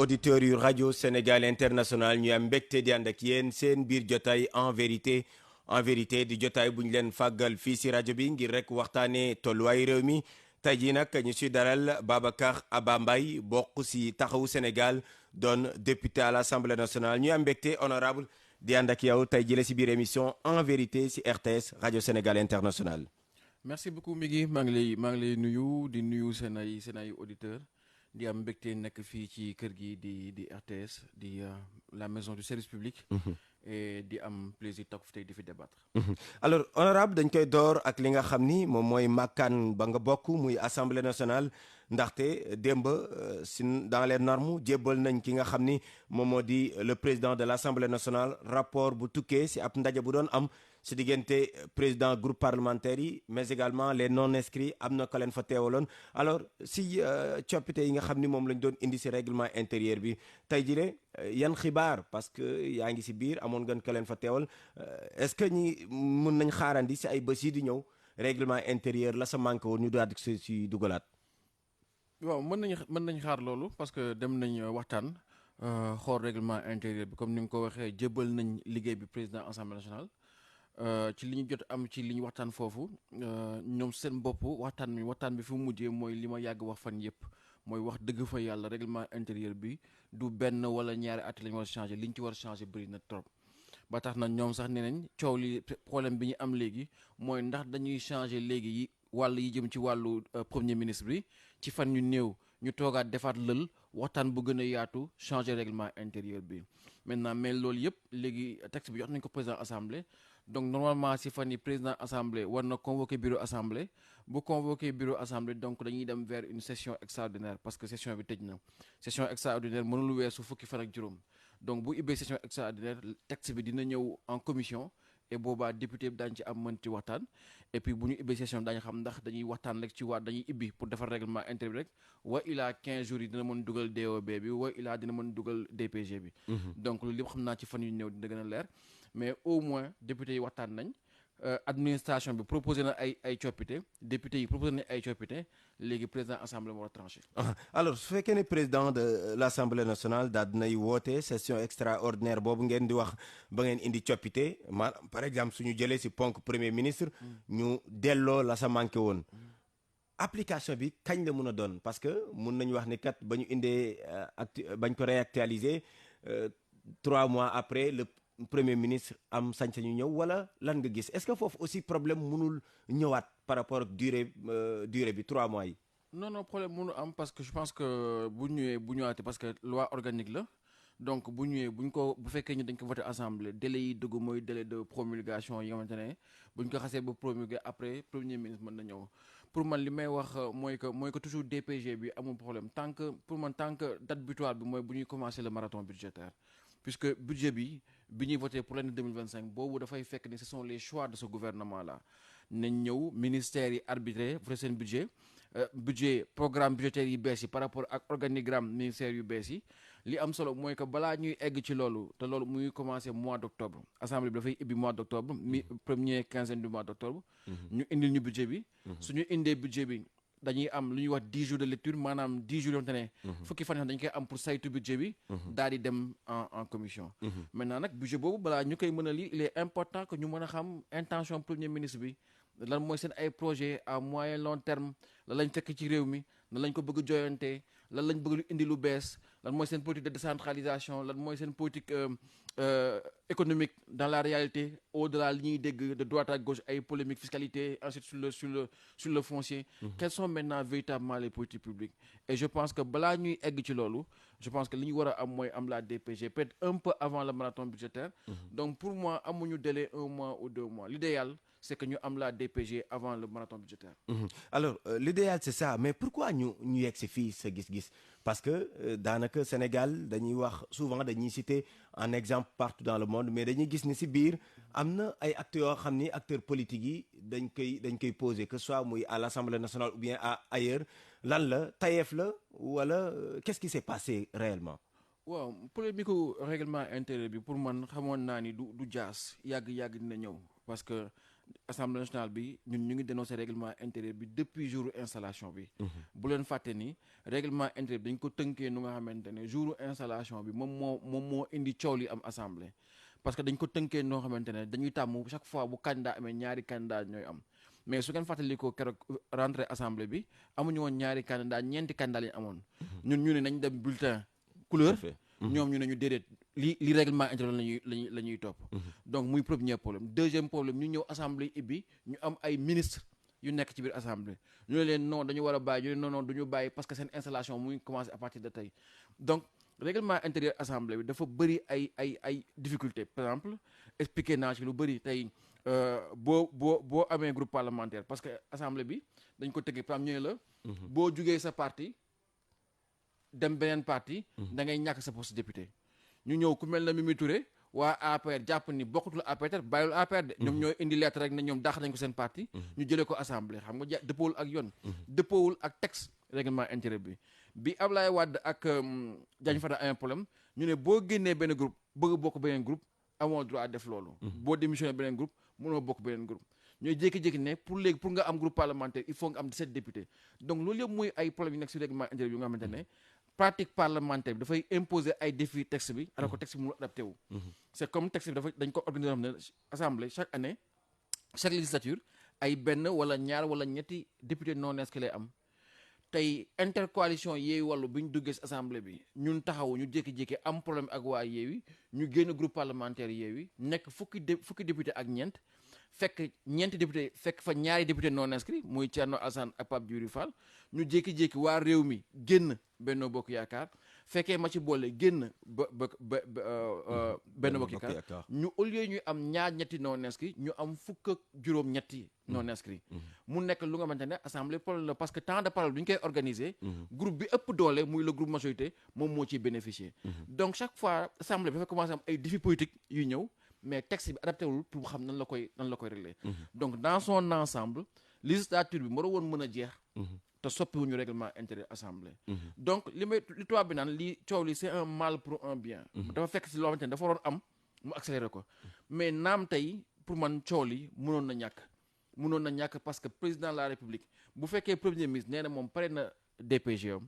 auditeurs yu rajo Sénégal International ñu am mbégte di ànd ak yéen seen biir jotaay en vérité di jotaay bu ñu leen fàggal fii si rajo bi ngir rek waxtaanee tolluwaayu réew mi tey jii nag ñu si daral Babacar Aba Mbaye bokk si taxawu Sénégal doon député à l'Assemblée nationale ñu am mbégte honorable di ànd ak yow tey jii si biir émission en vérité si RTS rajo Sénégal International. merci beaucoup Migui maa ngi lay nuyu di nuyu seen ay auditeurs. di am mbégte nekk fii ci kër gi di RTS di la maison du service public. et di am plaisir toog fi tey di fi débattre. alors honorable dañ koy door ak li nga xam ni moom mooy màkkaan ba nga bokk muy assemblée nationale ndaxte démb si dans les normes jébbal nañ ki nga xam ni moom moo di le président de l' assemblée nationale rapport bu tukkee si ab ndaje bu doon am si diggante président groupe parlementaire yi mais également les non inscrits am na ko leen fa teewaloon alors si coppite yi nga xam ni moom lañ doon indi si règlement intérieur bi tey jii yan xibaar parce que yaa ngi si biir amoon ngeen ko leen fa teewal est-ce que ñi mun nañ xaarandi si ay bés yi di ñëw règlement intérieur la sa manqué woon ñu daal di si dugalaat. waaw mën nañ xaar loolu parce que dem nañ waxtaan xool règlement intérieur bi comme ni nga ko waxee jébbal nañ liggéey bi président assemblée nationale. ci li ñu jot am ci li ñu waxtaan foofu ñoom seen bopp waxtaan bi fi mu mujjee mooy li ma yàgg wax fan yëpp mooy wax dëgg fa yàlla règlement intérieur bi du benn wala ñaari at la ñu war a changé li ñu ci war a changé bëri na trop. ba tax na ñoom sax nee nañ coow li problème bi ñu am léegi mooy ndax dañuy changé léegi yi wàll yi jëm ci wàllu premier ministre bi ci fan ñu néew ñu toogaat defaat lël waxtaan bu gën a yaatu changé règlement intérieur bi maintenant mais loolu yëpp léegi texte bi jox nañ ko président assemblée. donc normalement si fan yi président assemblée war na convoquer bureau assemblée bu convoquer bureau assemblée donc dañuy dem vers une session extraordinaire parce que session bi tëj na session extraordinaire mënul weesu fukki fan ak juróom donc bu ubbee session extraordinaire texte bi dina ñëw en commission et boobaa député bi daañu ci am mën ci waxtaan et puis bu ñu ubbee session daañu xam ndax dañuy waxtaan rek ci dañuy ibbi pour defar règlement intérieur rek wa ilaa 15 jours yi dina mën dugal DOB bi wa ilaa dina mën dugal DPG bi donc loolu lépp xam naa ci fan yu ñëw dina gën a leer mais au moins député yi waxtaan nañ administration bi proposé na ay coppite député yi proposé nañ ay coppite léegi président assemblée moo war a tranché. alors su fekkee ne président de l' assemblée nationale daal dinay woote session extraordinaire boobu ngeen di wax ba ngeen indi coppite maanaam par exemple suñu jëlee si ponk premier ministre. ñu delloo la sa manqué woon. application bi kañ la mun a doon parce que mun nañu wax ni kat ba ñu indee bañ ko réactualiser 3 mois après le premier ministre am sañ-sañu ñëw wala lan nga gis est-ce que foofu aussi problème mënul ñëwaat par rapport ak durée bi 3 mois yi. non problème mënu am parce que je pense que bu ñëwaatee parce que loi organique la donc bu fekkee ñu dañ ko voté assemblée délai yi dugg mooy délai de promulgation yi nga xamante ne bu ñu ko xasee ba promulguer après premier ministre mën na ñëw pour man li may wax mooy que toujours DPG bi amul problème tant que date butoir bi mooy bu ñuy commencer le marathon budgétaire. puisque budget bi ñuy voté pour l'année 2025 boobu dafay fekk ni ce sont les choix de ce gouvernement là nañ ñëw ministères yi arbitré voté seen budget programme budgétaire yi bees yi par rapport ak organigramme ministère yu bees yi li am solo mooy que balaa ñuy egg ci loolu te loolu muy commencé mois d' octobre assemblée bi dafay ibbi mois d' octobre première quinzaine du mois d' octobre ñu indil ñu budget bi suñu indee budget bi dañuy am lu ñuy wax 10 jours de lecture maanaam 10 jours yoo xamante ne fukki fan dañu koy am pour saytu budget bi daal di dem en commission maintenant nag budget boobu balaa ñu koy mën a lire il est important que ñu mën a xam intention premier ministre bi lan mooy seen ay projet à moyen long terme lan lañ fekk ci réew mi lan lañ ko bëgg joyante lan lañ bëgg lu indi lu bees lan mooy seen politique de décentralisation lan mooy seen politique économique dans la réalité au-delà li ñuy dégg de droite à gauche ay polémique fiscalité ensuite sur le foncier quelles sont maintenant véritablement les politiques publiques et je pense que balaa ñuy egg ci loolu je pense que li ñu war a am mooy am la DPG peut-être un peu avant le marathon budgétaire donc pour moi amuñu délai 1 mois ou 2 mois l'idéal c'est que ñu am la DPG avant le marathon budgétaire. alors l'idéal c'est ça mais pourquoi ñu yegg si fii sa gis-gis parce que daanaka Sénégal dañuy wax souvent dañuy citer en exemple partout dans le monde mais dañuy gis ni si biir am na ay acteurs yoo xam ni acteurs politiques yi dañ koy poser que ce soit muy à l'Assemblée nationale ou bien ailleurs lan la tayeef la wala qu'est-ce qui s'est passé réellement. waaw polémique règlement intérieur bi pour man xamoon naa ni du jaas yàgg dina ñëw parce que assemblée nationale bi ñun ñu ngi dénoncer règlement intérieur bi depuis jour installation bi. bu leen fàtte ni règlement intérieur bi dañ ko tënkee nu nga xamante ne jour installation bi moom moo indi coow li am assemblée. parce que dañ ko tënkee noo xamante ne dañuy tàmm chaque fois bu candidat amee ñaari candidat ñooy am mais su ngeen fàttali ko keroog rentrée assemblée bi amuñu woon ñaari candidat ñeenti candidat lañu amoon. ñun ñu ne nañ dem bulletin couleur. ñoom ñu ne ñu déedéet li règlement intérieur la ñuy topp. donc muy premier problème deuxième problème ñu ñëw assemblée ibbi ñu am ay ministre yu nekk ci biir assemblée ñu ne leen non dañu war a bàyyi ñu ne non du ñu bàyyi parce que seen installation mu ngi commencé à partir de tey donc règlement intérieur assemblée bi dafa bëri ay difficultés par exemple expliqué naa ci lu bëri tey boo amee groupe parlementaire parce que assemblée bi dañ ko tëggee par exemple ñu ne la. boo jugee sa parti. dem beneen parti da ngay ñàkk sa poste député ñu ñëw ku mel na Mimi Touré waa APR jàpp ni bokkutul APR bàyyil APR de ñoom ñooy indi lettre rek ne ñoom dàq nañ ko seen parti ñu jëlee ko assemblée xam nga dëppoowul ak yoon dëppoowul ak texte règlement intérieur bi Ablaye Wade ak Diagne Fada un problème ñu ne boo génnee benn groupe bëgg bokk beneen groupe amoo droit def loolu boo démissionné beneen groupe mënoo bokk beneen groupe ñooy jékki-jékki ne pour nga am groupe parlementaire il faut nga am 17 députés donc loolu yëpp muy ay problème yu nekk si règlement intérieur yu nga xamante ne pratique parlementaire bi dafay imposer ay défis texte bi alors que texte bi mënul adapté wu c'est comme texte bi dañ ko organiser xam ne assemblée chaque année chaque législature ay benn wala ñaar wala ñetti député non inscrits lay am tey intercoalition Yewwi Wallu bi ñu duggee si assemblée bi ñun taxawu ñu jékki-jékki am problème ak waa Yewwi ñu génn groupe parlementaire Yewwi nekk fukki député ak ñeent fekk ñeenti député fekk fa ñaari député non inscrits muy Thierno Alassane ak Pape Djibril Fall ñu jékki-jékki waa réew mi génn Benno Bokk Yaakaar fekkee ma ci boole génn Benno Bokk Yaakaar ñu au lieu ñu am ñetti non inscrits ñu am fukk ak juróom-ñetti non inscrits mu nekk lu nga xamante ne assemblée problème la parce que temps de parole bi ñu koy organiser groupe bi ëpp doole muy le groupe majorité moom moo ciy bénéficier donc chaque fois assemblée bi dafa commencé am ay défis politiques yu ñëw mais texte bi adapté wul pour xam nan la koy régler donc dans son ensemble législature bi moo woon mën a jeex te soppiwuñu règlement intérieur assemblée donc li tubaab bi naan li coow li c'est un mal pour un bien dafa fekk si loo xamante ne dafa waroon am mu accéléré ko mais naam tey pour man coow li mënoon na ñàkk parce que président de la république bu fekkee premier ministre nee na moom pare na DPG am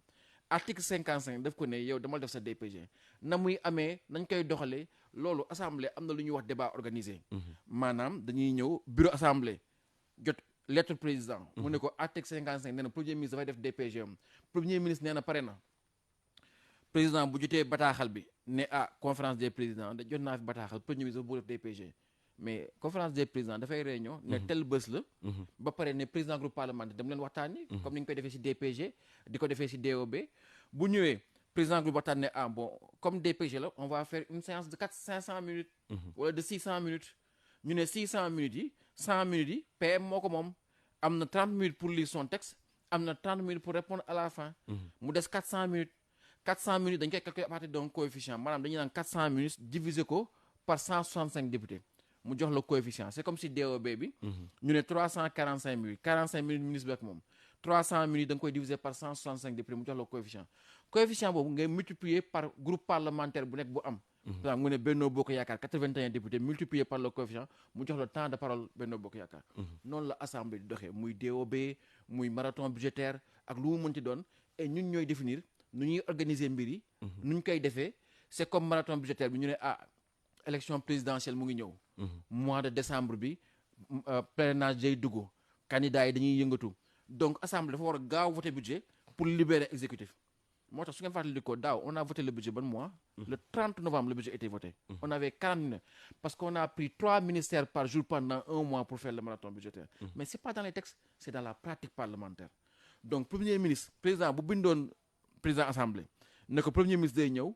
article 55 daf ko ne yow damal def sa DPG na muy amee nañ koy doxalee loolu assemblée am na lu ñuy wax débat organisé maanaam dañuy ñëw bureau assemblée jot lettre président mu ne ko article 55 nee na premier ministre dafay def DPG am premier ministre nee na pare na président bu jotee bataaxal bi ne conférence des présidents da jot naa fi bataaxal premier ministre bu def DPG mais conférence des présidents dafay réunion ne tel bés la ba pare ne président groupe parlementaire dem leen waxtaani comme ni ñu koy defee si DPG di ko defee si DOB bu ñëwee président groupe waxtaan ne bon comme DPG la on va faire une séance de 500 minutes wala de 600 minutes ñu ne 600 minutes yi 100 minutes yi PM moo ko moom am na 30 minutes pour lire son texte am na 30 minutes pour répondre à la fin mu des 400 minutes dañ koy calculer à partir d'un coefficient maanaam dañuy naan 400 minutes diviser ko par 165 députés mu jox la coefficient c'est comme si DOB bi ñu ne 345 minutes 45 minutes ministre bi ak moom 300 minutes da nga koy diviser par 165 députés mu jox la coefficient boobu ngay multiplier par groupe parlementaire bu nekk bu am par exemple mu ne Benno Bokk Yaakaar 81 députés multiplié par le coefficient mu jox la temps de parole Benno Bokk Yaakaar noonu la assemblée di doxee muy DOB muy marathon budgétaire ak lu mu mënti doon et ñun ñooy définir nu ñuy organiser mbir yi nu ñu koy defee c'est comme marathon budgétaire bi ñu ne élection présidentielle mu ngi ñëw mois de décembre bi parrainage day dugg candidats yi dañuy yëngatu donc assemblée dafa war a gaaw voter budget pour libérer exécutif moo tax su ngeen fàttali ko daaw on a voté le budget ban mois le 30 novembre le budget était voté on avait 49 parce qu'on a pris 3 ministères par jour pendant un mois pour faire le marathon budgétaire mais c'est pas dans les textes c'est dans la pratique parlementaire donc premier ministre président bu bindoon président assemblée ne ko premier ministre day ñëw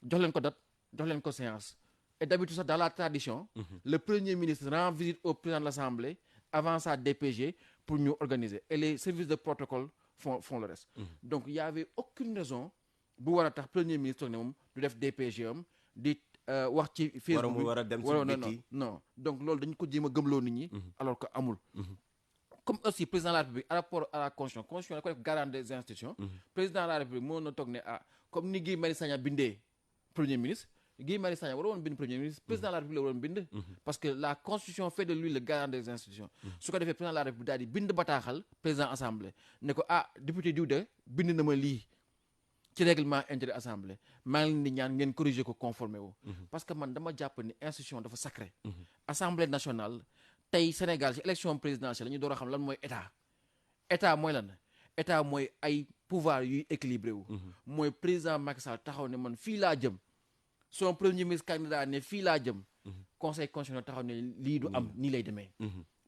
jox leen ko date jox leen ko séance et d'habitude sax dans la tradition le premier ministre rend visite au président de l'assemblée avant sa DPG pour ñu organiser et les services de protocole font le reste donc il y avait aucune raison bu war a tax premier ministre ne moom du def DPG am di wax ci Facebook bi war a dem ci biti non donc loolu dañu ko jéem a gëmloo nit ñi alors que amul comme aussi président de la République par rapport à la constitution la ko def garant des institutions président de la République moo na toog ne comme ni Guy Marius Sagna bindee premier ministre Guy Marius Sagna war woon bind premier ministre président de la République la waroon bind parce que la constitution fait de lui le garant des institutions su ko defee président de la République daal di bind bataaxal président assemblée ne ko député diw de bind na ma lii ci règlement intérieur assemblée maa ngi leen di ñaan ngeen corriger ko conformé wu parce que man dama jàpp ni institution dafa sacré assemblée nationale tey Sénégal ci élection présidentielle la ñu door a xam lan mooy état mooy lan état mooy ay pouvoir yuy équilibré wu mooy président Macky Sall taxaw ne man fii laa jëm son premier ministre candidat ne fii laa jëm conseil constitutionnel taxaw ne lii du am nii lay demee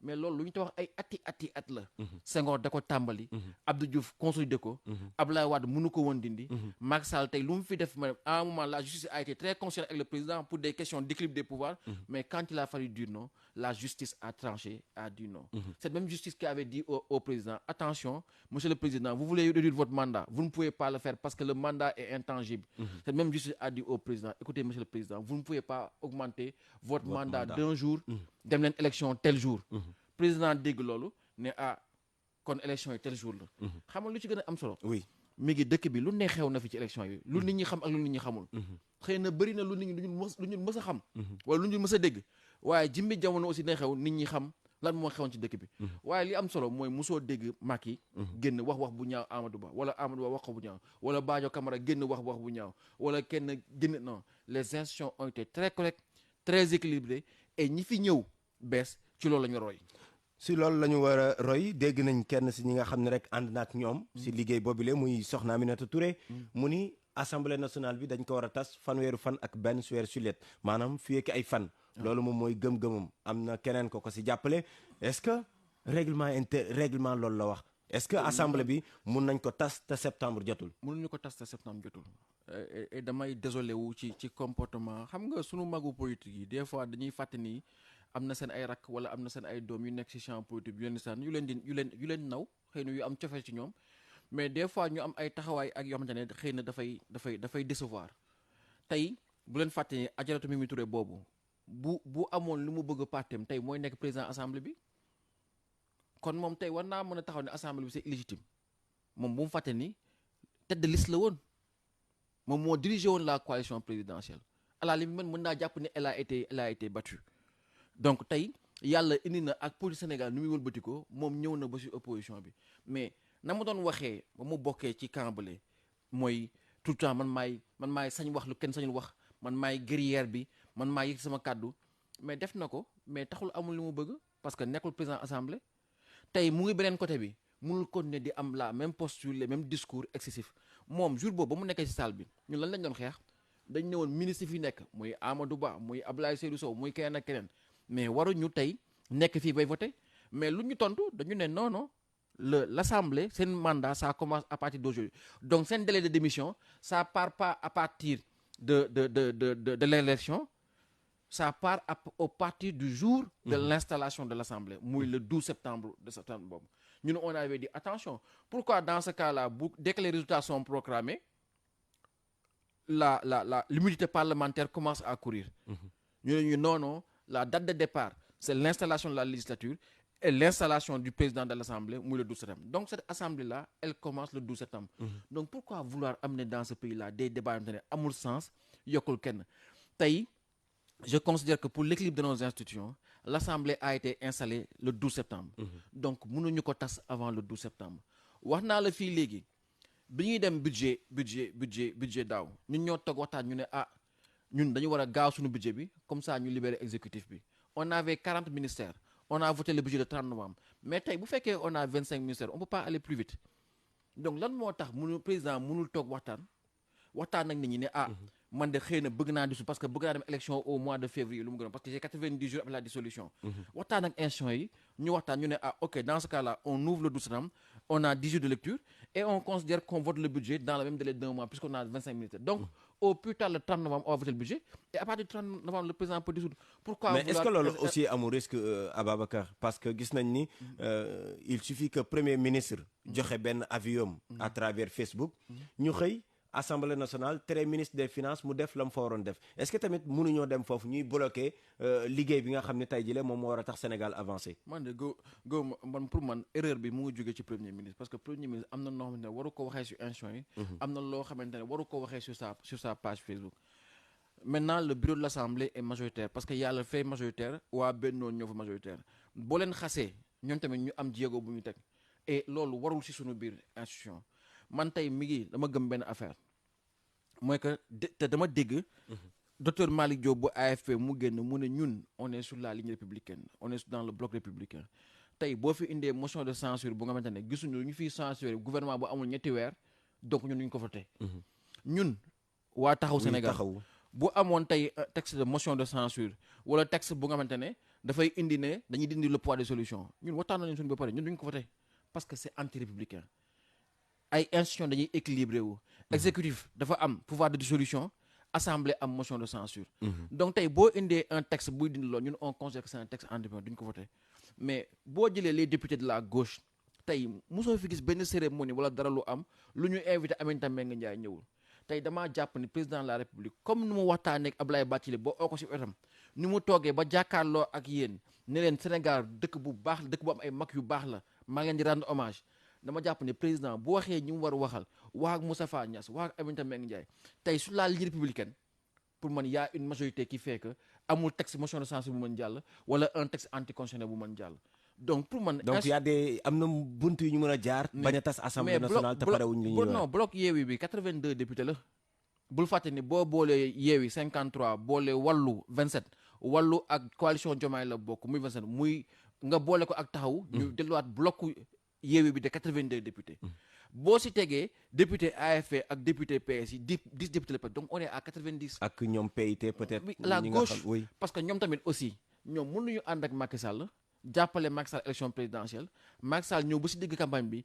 mais loolu lu ñu te wax ay ati at la Senghor da ko tàmbali Abdou Diouf consolidé ko Abdoulaye Wade mënu ko woon dindi Macky Sall tey lu mu fi def ma à un moment la justice a été très considérée avec le président pour des questions d'équilibre des pouvoirs mais quand il a fallu dire non la justice a tranché a dit non cette même justice qui avait dit au président attention monsieur le président vous voulez réduire votre mandat vous ne pouvez pas le faire parce que le mandat est intangible cette même justice a dit au président écoutez monsieur le président vous ne pouvez pas augmenter votre mandat d'un jour dem leen élection tel jour président dégg loolu ne kon élection yi tel jour la xam nga lu ci gën a am solo oui mi ngi dëkk bi lu ne xew na fi ci élection yi lu nit ñi xam ak lu nit ñi xamul xëy na bëri na lu nit ñi lu ñu mës a xam wala lu ñu mës a dégg waaye jimbi jamono aussi ne xew nit ñi xam lan moo xewoon ci dëkk bi waaye li am solo mooy mosoo dégg Macky génn wax bu ñaaw Amadou Ba wala Amadou Ba wax ko bu ñaaw wala Badio Camara génn wax bu ñaaw wala kenn génn non les institutions ont été très correctes très équilibrées et ñi fi ñëw bees ci loolu la ñu roy si loolu la ñu war a roy dégg nañ kenn si ñi nga xam ne rek ànd na ak ñoom si liggéey boobule muy soxna Aminata Touré mu ni assemblée nationale bi dañ ko war a tas fanweeru fan ak benn si weeru sulet maanaam fii ak ay fan loolu moom mooy gëm-gëmam am na keneen ko si jàppale est-ce que règlement loolu la wax est-ce que assemblée bi mun nañ ko tas te septembre jotul mënuñu ko tas te septembre jotul et damay désolé wu ci comportement xam nga sunu magu politique yi des fois dañuy fàtte ni am na seen ay rakk wala am na seen ay doom yu nekk ci champ politique yu leen di saan yu leen naw xëy na yu am cofeel ci ñoom mais des fois ñu am ay taxawaay ak yoo xamante ne xëy na dafay décevoir tey bu leen fàtte ni Adjaratou Mimi Touré boobu bu amoon lu mu bëgg partem tey mooy nekk président assemblée bi kon moom tey war naa mën a taxaw ne assemblée bi c'est illégitime moom bu mu fàtte ni tête de liste la woon moom moo dirigé woon la coalition présidentielle à la limite mën naa jàpp ne elle a été battue donc tey yàlla indi na ak politique Sénégal nu muy wëlbati ko moom ñëw na ba ci opposition bi mais na mu doon waxee ba mu bokkee ci camp bële mooy tout le temps man maay sañ wax lu kenn sañul wax man maay guerrière bi man maay yëg sama kàddu mais def na ko mais taxul amul li mu bëgg parce que nekkul président assemblée tey mu ngi beneen côté bi mënul continuer di am la même posture les mêmes discours excessifs moom jour boobu ba mu nekkee ci salle bi ñun lan lañ doon xeex dañ ne woon ministre fi nekk muy Amadou Ba muy Abdoulaye Seydou Sow muy keneen ak keneen mais waruñu tey nekk fii bay voter mais lu ñu tontu dañu ne non l'assemblée seen mandat ça commence à partir d'aujourd'hui donc seen délai de démission ça part pas à partir de l'élection ça part au partir du jour de l'installation de l'assemblée muy le 12 septembre boobu ñun on avait dit attention pourquoi dans ce cas-là dès que les résultats sont proclamés l'immunité parlementaire commence à courir ñu ne ñu non la date de départ c'est l'installation de la législature et l'installation du président de l'Assemblée muy le 12 septembre donc cette assemblée-là elle commence le 12 septembre donc pourquoi vouloir amener dans ce pays-là des débats yoo xam ne amul sens yokkul kenn tey je considère que pour l'équilibre de nos institutions l'Assemblée a été installée le 12 septembre donc mënuñu ko tas avant le 12 septembre wax naa la fii léegi bi ñuy dem budget daaw ñun ñoo toog waxtaan ñu ne ñun dañu war a gaaw suñu budget bi comme ça ñu libérer exécutif bi on avait 40 ministères on a voté le budget le 30 novembre mais tey bu fekkee on a 25 ministères on peut pas aller plus vite donc lan moo tax président mënul toog waxtaan ak nit ñi ne man de xëy na bëgg naa dissoudre parce que bëgg naa dem élection au mois de février lu mu gën parce que j'ai 90 jours après la dissolution waxtaan ak institutions yi ñu waxtaan ñu ne ok dans ce cas-là on ouvre le 12 septembre on a 10 jours de lecture et on considère qu'on vote le budget dans le même délai d'un mois puisqu'on a 25 ministères donc au plus tard le 30 novembre on va voter le budget et à partir du 30 novembre le président peut dissoudre pourquoi mais est-ce que loolu aussi amul risque Ababacar parce que gis nañ ni il suffit que premier ministre joxe benn avis à travers Facebook ñu xëy Assemblée nationale tere ministre des finances mu def la mu fa waroon def est-ce que tamit mënuñoo dem foofu ñuy bloquer liggéey bi nga xam ne tey jii moom moo war a tax Sénégal avancé. man de man pour man erreur bi mu ngi jógee ci premier ministre parce que premier ministre am na noo xamante ne waru ko waxee sur institution yi. am na loo xamante ne waru ko waxee sur sa page Facebook. maintenant le bureau de l'Assemblée est majoritaire parce que y a le fait majoritaire waa Benno ñoo fa majoritaire boo leen xasee ñoom tamit ñu am jéego bu ñu teg et loolu warul ci suñu biir institution man tey mi ngi dama gëm benn affaire mooy que te dama dégg docteur Malick Diop bu AFP mu génn mu ne ñun on est sur la ligne républicaine on est dans le bloc républicain tey boo fi indee motion de censure bu nga xamante ne gisuñu ñu fiy censurer gouvernement bu amul ñetti weer donc ñun duñ ko voté ñun waa taxaw Sénégal bu amoon tey texte de motion de censure wala texte bu nga xamante ne dafay indi ne dañuy dindi le poids des solutions ñun waxtaan nañu suñu ba pare ñun duñ ko voté parce que c'est anti-républicain ay institutions dañuy équilibré wu exécutif dafa am pouvoir de dissolution assemblée am motion de censure donc tey boo indee un texte buy dindi loolu ñun on considère que c'est un texte indépendant duñ ko voté mais boo jëlee les députés de la gauche tey mosoo fi gis benn cérémonie wala dara lu am lu ñu invité Aminata Mbengue Ndiaye ñëwul tey damaa jàpp ni président de la république comme ni mu waxtaanee ak Abdoulaye Bathily ba oo ko si wetam ni mu toogee ba jàkkaarloo ak yéen ne leen Sénégal dëkk bu baax la dëkk bu am ay mag yu baax la maa ngi leen di rendre hommage dama jàpp ne président bu waxee ñi mu war a waxal wax ak Moustapha Niasse wax ak Aminata Mbengue Ndiaye tey sur la ligne républicaine pour man y a une majorité qui fait que amul texte motion de censure bu mën jàll wala un texte anticonstitutionnel bu mën jàll donc pour man. donc y a des am na bunt yu ñu mën a jaar. bañ a tas assemblée nationale te parewuñ li ñuy non bloc Yewwi bi 82 députés la. bul fàtte ni boo boolee Yewwi 53 boole Wallu 27 Wallu ak coalition Diomaye la bokk muy 27 muy nga boole ko ak taxaw. ñu delluwaat bloc Yewwi bi de 82 députés. boo si tegee député AFP ak député PS yi 10 députés la donc on est à 90. ak ñoom PIT peut-être. la gauche parce que ñoom tamit aussi ñoom mënuñu ànd ak Macky Sall. jàppale Macky Sall élection présidentielle Macky Sall ñëw ba si digg campagne bi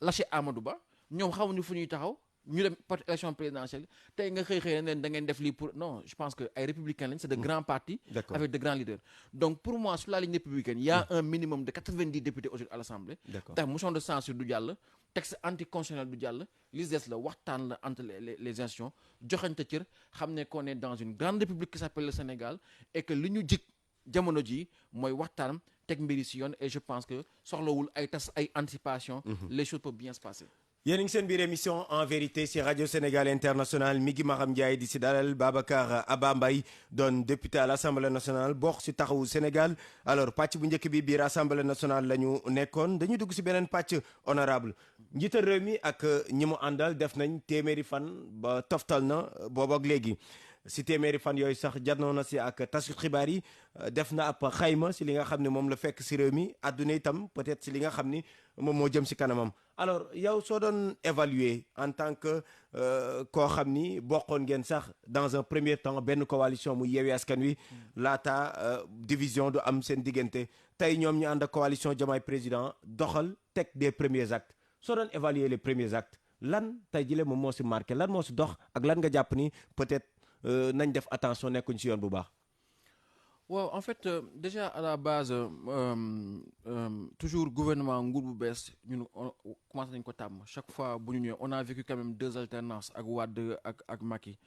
lâché Amadou Ba ñoom xamuñu fu ñuy taxaw ñu dem parti élection présidentielle tey nga xëy ne da ngeen def lii pour non je pense que ay républicains lañ c'est de grands partis avec de grands leaders donc pour moi sur la ligne républicaine il y a un minimum de 90 députés aujourd'hui à l'Assemblée tax motion de censure du jàll texte anticonstitutionnel du jàll li des la waxtaan la entre les institutions joxante cër xam ne qu'on est dans une grande république qui s'appelle le Sénégal et que li ñu jik jamono ji mooy waxtaan teg mbiri si yoon et je pense que soxlawul ay tas ay anticipation les choses peuvent bien se passer. yéen a ngi seen biir émission en vérité si rajo Sénégal International mi ngi Maham Ndiaye di si dalal Babacar Aba Mbaye doon député à l'Assemblée nationale bokk si taxawu Sénégal alors pàcc bu njëkk bi biir Assemblée nationale la ñu nekkoon dañuy dugg si beneen pàcc honorable njiital réew mi ak ñi mu àndal def nañ téeméeri fan ba toftal na boobu ak léegi. si téeméeri fan yooyu sax janoon na si ak tasu xibaar yi def na ab xayma si li nga xam ne moom la fekk si réew mi àdduna itam peut-être si li nga xam ni moom moo jëm si kanamam alors yow soo doon évaluer en tant que koo xam ni bokkoon ngeen sax dans un premier temps benn coalition mu Yewwi Askan Wi laata division du am seen diggante tey ñoom ñu ànd ak coalition Diomaye président doxal teg des premiers actes soo doon évaluer les premiers actes lan tey jile moom moo si marqué lan moo si dox ak lan nga jàpp ni peut-être nañ def attention nekkuñ ci yoon bu baax. waaw en fait déjà à la base toujours gouvernement nguur bu bees ñun commencé nañ ko tàmm chaque fois bu ñu ñëwee on a vécu quand même 2 alternances ak Wade ak Macky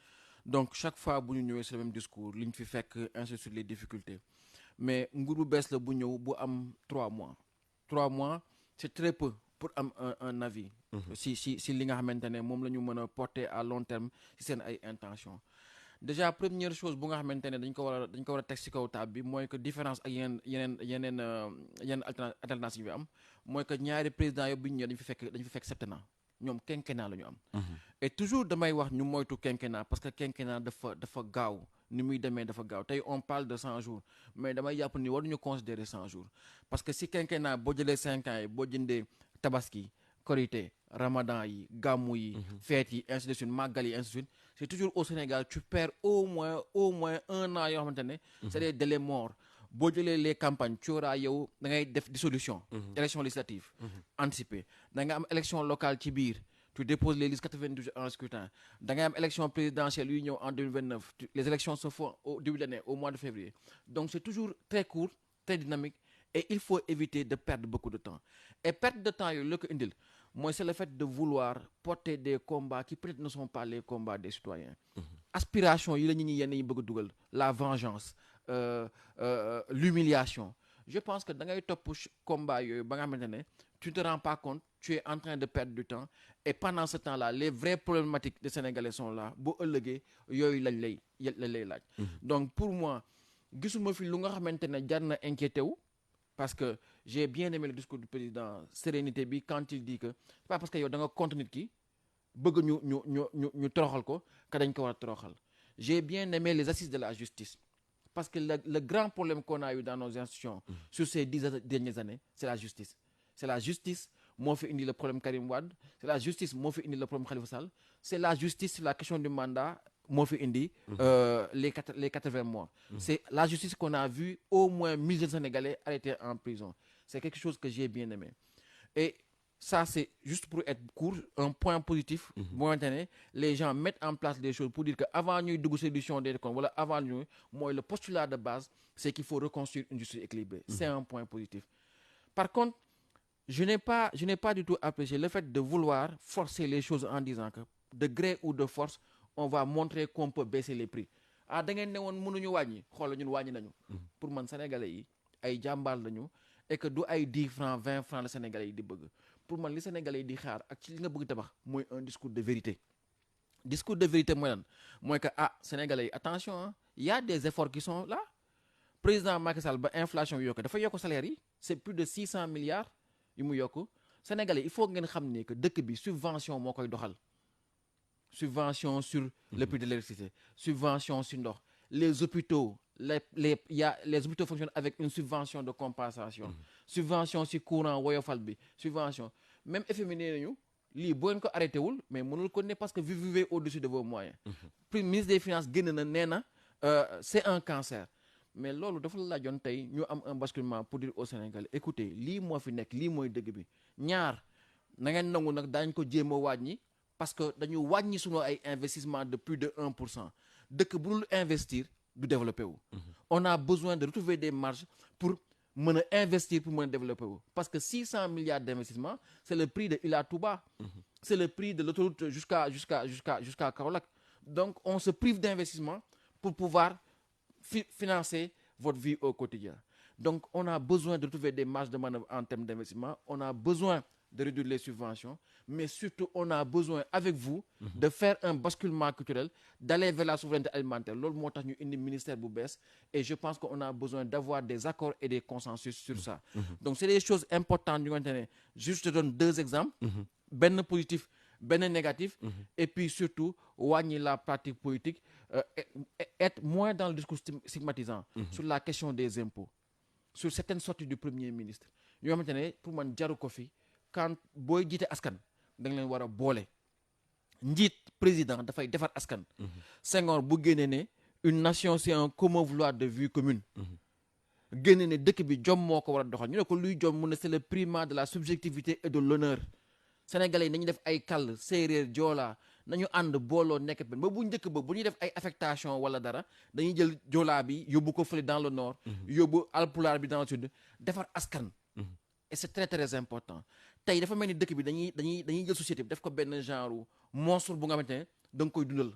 donc chaque fois bu ñu ñëwee c'est le même discours li ñu fi fekk ainsi sur les difficultés mais nguur bu bees la bu ñëw bu am 3 mois 3 mois c'est très peu pour am un avis. si li nga xamante ne moom la ñu mën a porter à long terme si seen ay intentions. déjà première chose bu nga xamante ne dañ ko war a teg ci kaw table bi mooy que différence ak yeneen alternance yi bi am mooy que ñaari présidents yooyu bu ñu ñëwee dañu fi fekk septennat ñoom quinquennat la ñu am. et toujours damay wax ñu moytu quinquennat parce que quinquennat dafa gaaw ni muy demee dafa gaaw tey on parle de 100 jours mais damay jàpp ni waruñu considérer 100 jours parce que si quinquennat boo jëlee 5 ans yi boo jëndee tabaski korité ramadan yi gàmmu yi fête yi ainsi de suite màggal yi ainsi de suite c'est toujours au Sénégal tu perds au moins 1 an yoo xamante ne c'est des délais morts boo jëlee les campagnes tu auras yow da ngay def dissolution élection législative anticipée da nga am élection locale ci biir tu déposes les listes 92 en scrutin da ngay am élection présidentielle yuy ñëw en 2029 les élections se font au début de l'année au mois de février donc c'est toujours très court très dynamique et il faut éviter de perdre beaucoup de temps et perte de temps yooyu la ko indil mooy c'est le fait de vouloir porter des combats qui peut-être ne sont pas les combats des citoyens aspiration yi la ñu yenn yi bëgg a dugal la vengeance l'humiliation je pense que da ngay topp combat yooyu ba nga xamante ne tu ne te rends pas compte, tu es en train de perdre du temps. Et pendant ce temps-là, les vraies problématiques des Sénégalais sont là. Boo ëllëgee yooyu lañ lay laaj. Donc pour moi, gisuma fi lu nga xamante ne jar na inquiété wu. Parce que j'ai bien aimé le discours du président sérénité bi quand il dit que c'est pas parce que yow da nga contre nit ki bëgg ñu toroxal ko que dañ ko war a toroxal. J'ai bien aimé les assises de la justice. Parce que le grand problème qu'on a eu dans nos institutions sur ces 10 dernières années, c'est la justice. C'est la justice moo fi indi le problème Karim Wade, c'est la justice moo fi indi le problème Khalifa Sall, c'est la justice sur la question du mandat moo fi indi les 80 mois. C'est la justice qu'on a vu au moins 1000 jeunes Sénégalais arrêtés en prison. C'est quelque chose que j'ai bien aimé. Et ça, c'est juste pour être court, un point positif. Maintenant, les gens mettent en place des choses pour dire qu'avant nous de solution des comptes, voilà, avant nous, moi, le postulat de base, c'est qu'il faut reconstruire une justice équilibrée. C'est un point positif. Par contre, je n'ai pas du tout apprécié le fait de vouloir forcer les choses en disant que de gré ou de force, on va montrer qu'on peut baisser les prix. Ah, da ngeen ne woon mënuñu wàññi xoolal ñun wàññi nañu. Pour man Sénégalais yi ay jàmbaar lañu et que du ay 10 francs 20 francs la Sénégalais yi di bëgg. Pour man li Sénégalais yi di xaar ak ci li nga bëgg tabax mooy un discours de vérité. Discours de vérité mooy lan mooy que Sénégalais yi attention hein, il y a des efforts qui sont là. Président Macky Sall ba inflation bi yokk dafa yokk salaire yi c'est plus de 600 milliards yu mu yokk. Sénégalais il faut ngeen xam ne que dëkk bi subvention moo koy doxal. Subvention sur le prix de l'électricité, subvention sur ndox, les hôpitaux, les hôpitaux fonctionnent avec une subvention de compensation, subvention sur courant woyofal bi, subvention. Même FMI nee nañu lii boo leen ko arrêté wul mais mënul ko ne parce que vous vivez au-dessus de vos moyens. Puis ministre des finances génn na nee na c'est un cancer. Mais loolu dafa la laajoon tey ñu am un basculement pour dire au Sénégal écoutez lii moo fi nekk lii mooy dëgg bi ñaar na ngeen nangu nag daañu ko jéem a wàññi. Parce que dañu wàññi sunu ay investissement de plus de 1%. Dëkk bu dul investir du développer wu. On a besoin de retrouver des marges pour mën a investir pour mën a développer wu. Parce que 600 milliards d'investissements c'est le prix de Ila Touba. C'est le prix de l'autoroute jusqu'à Kaolack. Donc on se prive d'investissement pour pouvoir financer votre vie au quotidien. Donc on a besoin de retrouver des marges de manœuvre en termes d'investissement. On a besoin de réduire les subventions, mais surtout on a besoin avec vous de faire un basculement culturel, d'aller vers la souveraineté alimentaire. Loolu moo tax ñu indi ministère bu bees et je pense qu'on a besoin d'avoir des accords et des consensus sur ça. Donc c'est des choses importantes yu nga xamante ne juste te donne 2 exemples, benn positif, benn négatif, et puis surtout wàññi la pratique politique, être moins dans le discours stigmatisant sur la question des impôts, sur certaines sorties du Premier ministre yoo xamante ne pour man jaru ko fi. Quand booy jiite askan da nga leen war a boole njiit président dafay defar askan. Senghor bu génnee ne une nation c'est un commun vouloir de vie commune. génne ne dëkk bi jom moo ko war a doxal ñu ne ko luy jom mu ne c'est le primat de la subjectivité et de l'honneur. Sénégalais yi nañu def ay kàll séeréer joolaa nañu ànd booloo nekk benn ba bu njëkk ba bu ñuy def ay affectation wala dara dañuy jël joolaa bi yóbbu ko fële dans le nord. yóbbu alpulaar bi dans le sud defar askan. Et c'est très très important. Tey dafa mel ni dëkk bi dañuy jël société bi def ko benn genre monstre bu nga xamante ne da nga koy dundal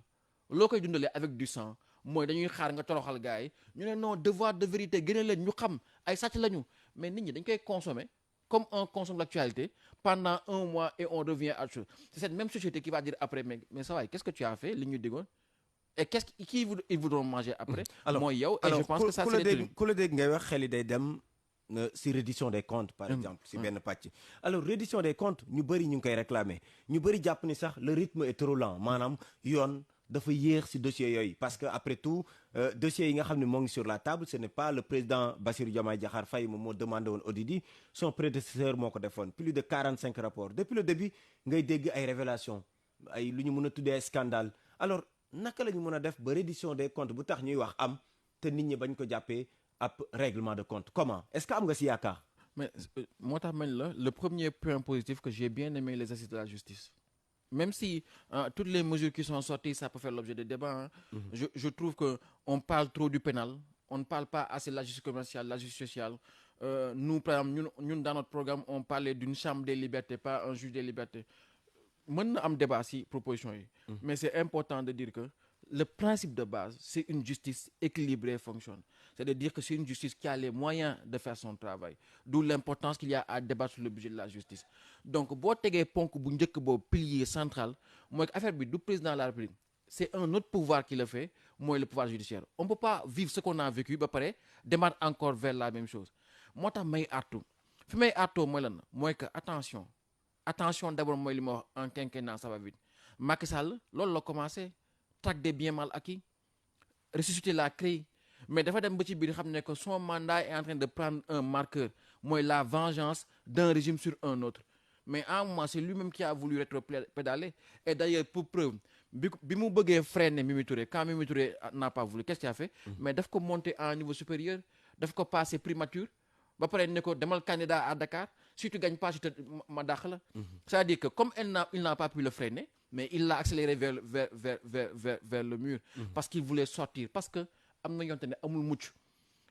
loo koy dundalee avec du sang mooy dañuy xaar nga toroxal gars yi ñu ne non devoir de vérité gëne leen ñu xam ay sàcc lañu mais nit ñi dañ koy consommer comme on consomme l'actualité pendant 1 mois et on revient à autre chose. C'est cette même société qui va dire après mais ça va qu'est-ce que tu as fait li ñu digoon et qu'est-ce qu'ils voudront manger après. mooy yow et je pense que ça c'est ku la dégg ngay wax xel yi day dem. Si reddition des comptes par exemple si benn pàcc alors reddition des comptes ñu bëri ñu ngi koy réclamer ñu bëri jàpp ni sax le rythme est trop lent maanaam yoon dafa yéex si dossiers yooyu parce que après tout dossiers yi nga xam ne moo ngi sur la table ce n'est pas le président Bassirou Diomaye Diakhar Faye moom moo demandé woon audit yi son prédécesseur moo ko defoon plus de 45 rapports depuis le début ngay dégg ay révélations ay lu ñu mën a tuddee scandale alors naka la ñu mën a def ba reddition des comptes bu tax ñuy wax am te nit ñi bañ ko jàppee ab règlement de compte comment est-ce que am nga si yaakaar. Mais moo tax man la le premier point positif que j'ai bien aimé les assises de la justice même si toutes les mesures qui sont sorties ça peut faire l'objet de débats je trouve que on parle trop du pénal on ne parle pas assez de la justice commerciale la justice sociale nous par exemple ñun dans notre programme on parlait d'une chambre des libertés pas un juge des libertés mën na am débat si proposition yi mais c'est important de dire que le principe de base, c'est une justice équilibrée fonctionne. C'est-à-dire que c'est une justice qui a les moyens de faire son travail. D'où l'importance qu'il y a à débattre sur le budget de la justice. Donc, boo tegee ponk bu njëkk boobu pilier central mooy affaire bi du président de la République. C'est un autre pouvoir qui le fait, mooy le pouvoir judiciaire. On ne peut pas vivre ce qu'on a vécu ba pare démarrer encore vers la même chose. moo tax may artu fi may artoo mooy lan mooy que attention d'abord mooy li ma wax en quinquennat ça va vite. Macky Sall loolu la commencé traque des biens mal acquis ressusciter la CREI mais dafa dem ba ci biir xam ne que son mandat est en train de prendre un marqueur mooy la vengeance d'un régime sur un autre mais à un moment c'est lui-même qui a voulu rétropédaler et d'ailleurs pour preuve bi mu bëggee freiner Mimi Touré quand Mimi Touré n'a pas voulu qu'est-ce qu'il a fait mais daf ko monter à un niveau supérieur daf ko passer primature ba pare ne ko demal candidat à Dakar si tu gagnes pas ma dàq la c'est-à-dire que comme il n'a pas pu le freiner mais il l'a accéléré vers le mur parce qu'il voulait sortir parce que am na yonte ne amul mucc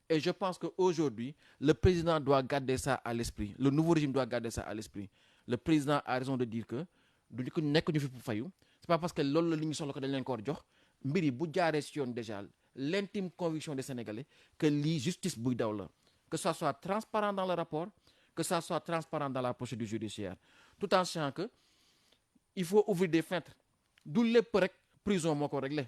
et je pense que aujourd'hui le président doit garder ça à l'esprit le nouveau régime doit garder ça à l'esprit le président a raison de dire que du ko nekk ñu fi pour fayu c'est pas parce que loolu la li ñu soxla ko dañ leen ko war jox mbir yi bu jaaree si yoon déjà l'intime conviction des Sénégalais que lii justice buy daw la que ça soit transparent dans le rapport que ça soit transparent dans la procédure judiciaire tout en sachant que il faut ouvrir des fenêtres du lépp rek prison moo ko réglé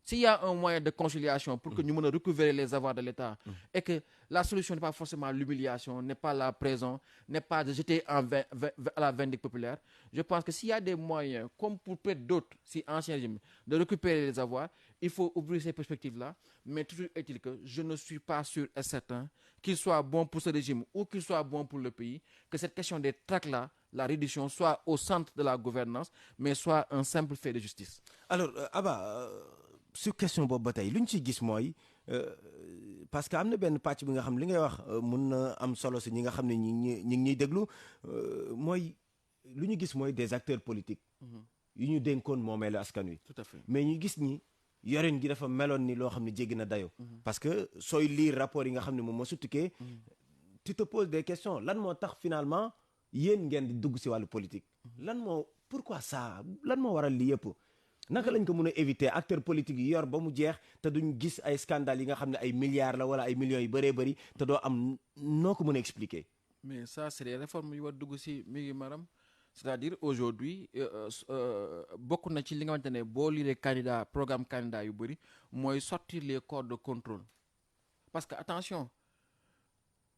s'il y a un moyen de conciliation pour que ñu mën a récupérer les avoirs de l'État et que la solution n'est pas forcément l'humiliation n'est pas la prison n'est pas de jeter à la vindicte populaire je pense que s'il y a des moyens comme pour peut-être d'autres si ancien régime de récupérer les avoirs il faut ouvrir ces perspectives-là mais toujours est-il que je ne suis pas sûr et certain qu'il soit bon pour ce régime ou qu'il soit bon pour le pays que cette question des tracts-là la réduction soit au centre de la gouvernance mais soit un simple fait de justice. Alors Abba sur question boobu ba tey lu ñu ciy gis mooy parce que am na benn pàcc bi nga xam li ngay wax mun na am solo si ñi nga xam ne ñi ngi ñuy déglu mooy lu ñu gis mooy des acteurs politiques yu ñu dénkoon moomeelu askan wi. Tout à fait. mais ñu gis ni yorin gi dafa meloon ni loo xam ne jéggi na dayo parce que sooy lire rapport yi nga xam ne moom moo suttukee tu te poses des questions lan moo tax finalement yéen ngeen di dugg si wàllu politique pourquoi ça lan moo waral li yëpp naka lañ ko mën a éviter acteurs politiques yi yor ba mu jeex te duñ gis ay scandales yi nga xam ne ay milliards la wala ay millions yu bëree bëri te doo am noo ko mën a expliquer. mais ça c'est des réformes yu war dugg si mi ngi maram c'est-à-dire aujourd'hui bokk na ci li nga xamante ne boo liree candidat programme candidat yu bëri mooy sortir les corps de contrôle parce que attention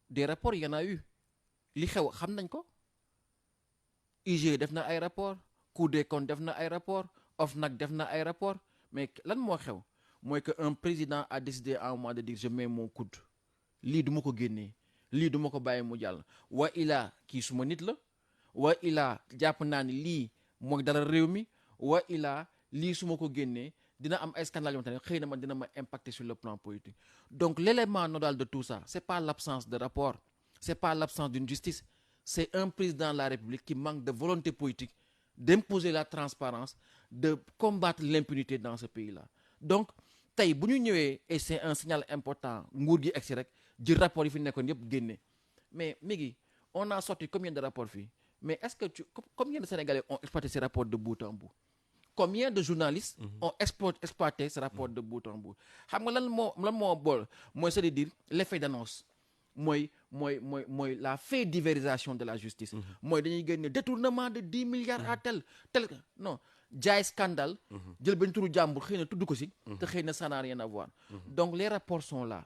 des rapports y en a eu li xew xam nañ ko IG def na ay rapport Cour des comptes def na ay rapport OFNAC def na ay rapport mais lan moo xew mooy que un président a décidé à un moment de dire je mets mon coude lii du ma ko génnee lii du ma ko bàyyi mu jàll wa ilaa kii suma nit la wa ilaa jàpp naa ni lii mooy dara réew mi wa ilaa lii su ma ko génnee dina am ay scandale yoo xam ne xëy na man dina ma impacter sur le plan politique donc l'élément nodal de tout ça c'est pas l'absence de rapport c'est pas l'absence d'une justice c'est un président de la République qui manque de volonté politique d'imposer la transparence de combattre l'impunité dans ce pays-là donc tey bu ñu ñëwee et c'est un signal important nguur gi egsi rek jël rapport yi fi nekkoon yëpp génne mais Migui on a sorti combien de rapports fii mais est-ce que combien de Sénégalais ont exploité ces rapports de bout en bout combien de journalistes ont exploité ces rapports de bout en bout xam nga lan moo bool mooy c'est-à-dire l'effet d'annonce mooy la fédérisation de la justice mooy dañuy génne détournement de 10 milliards à tel non jaay scandale jël benn turu jàmbur xëy na tudd ko si te xëy na ça n'a rien à voir donc les rapports sont là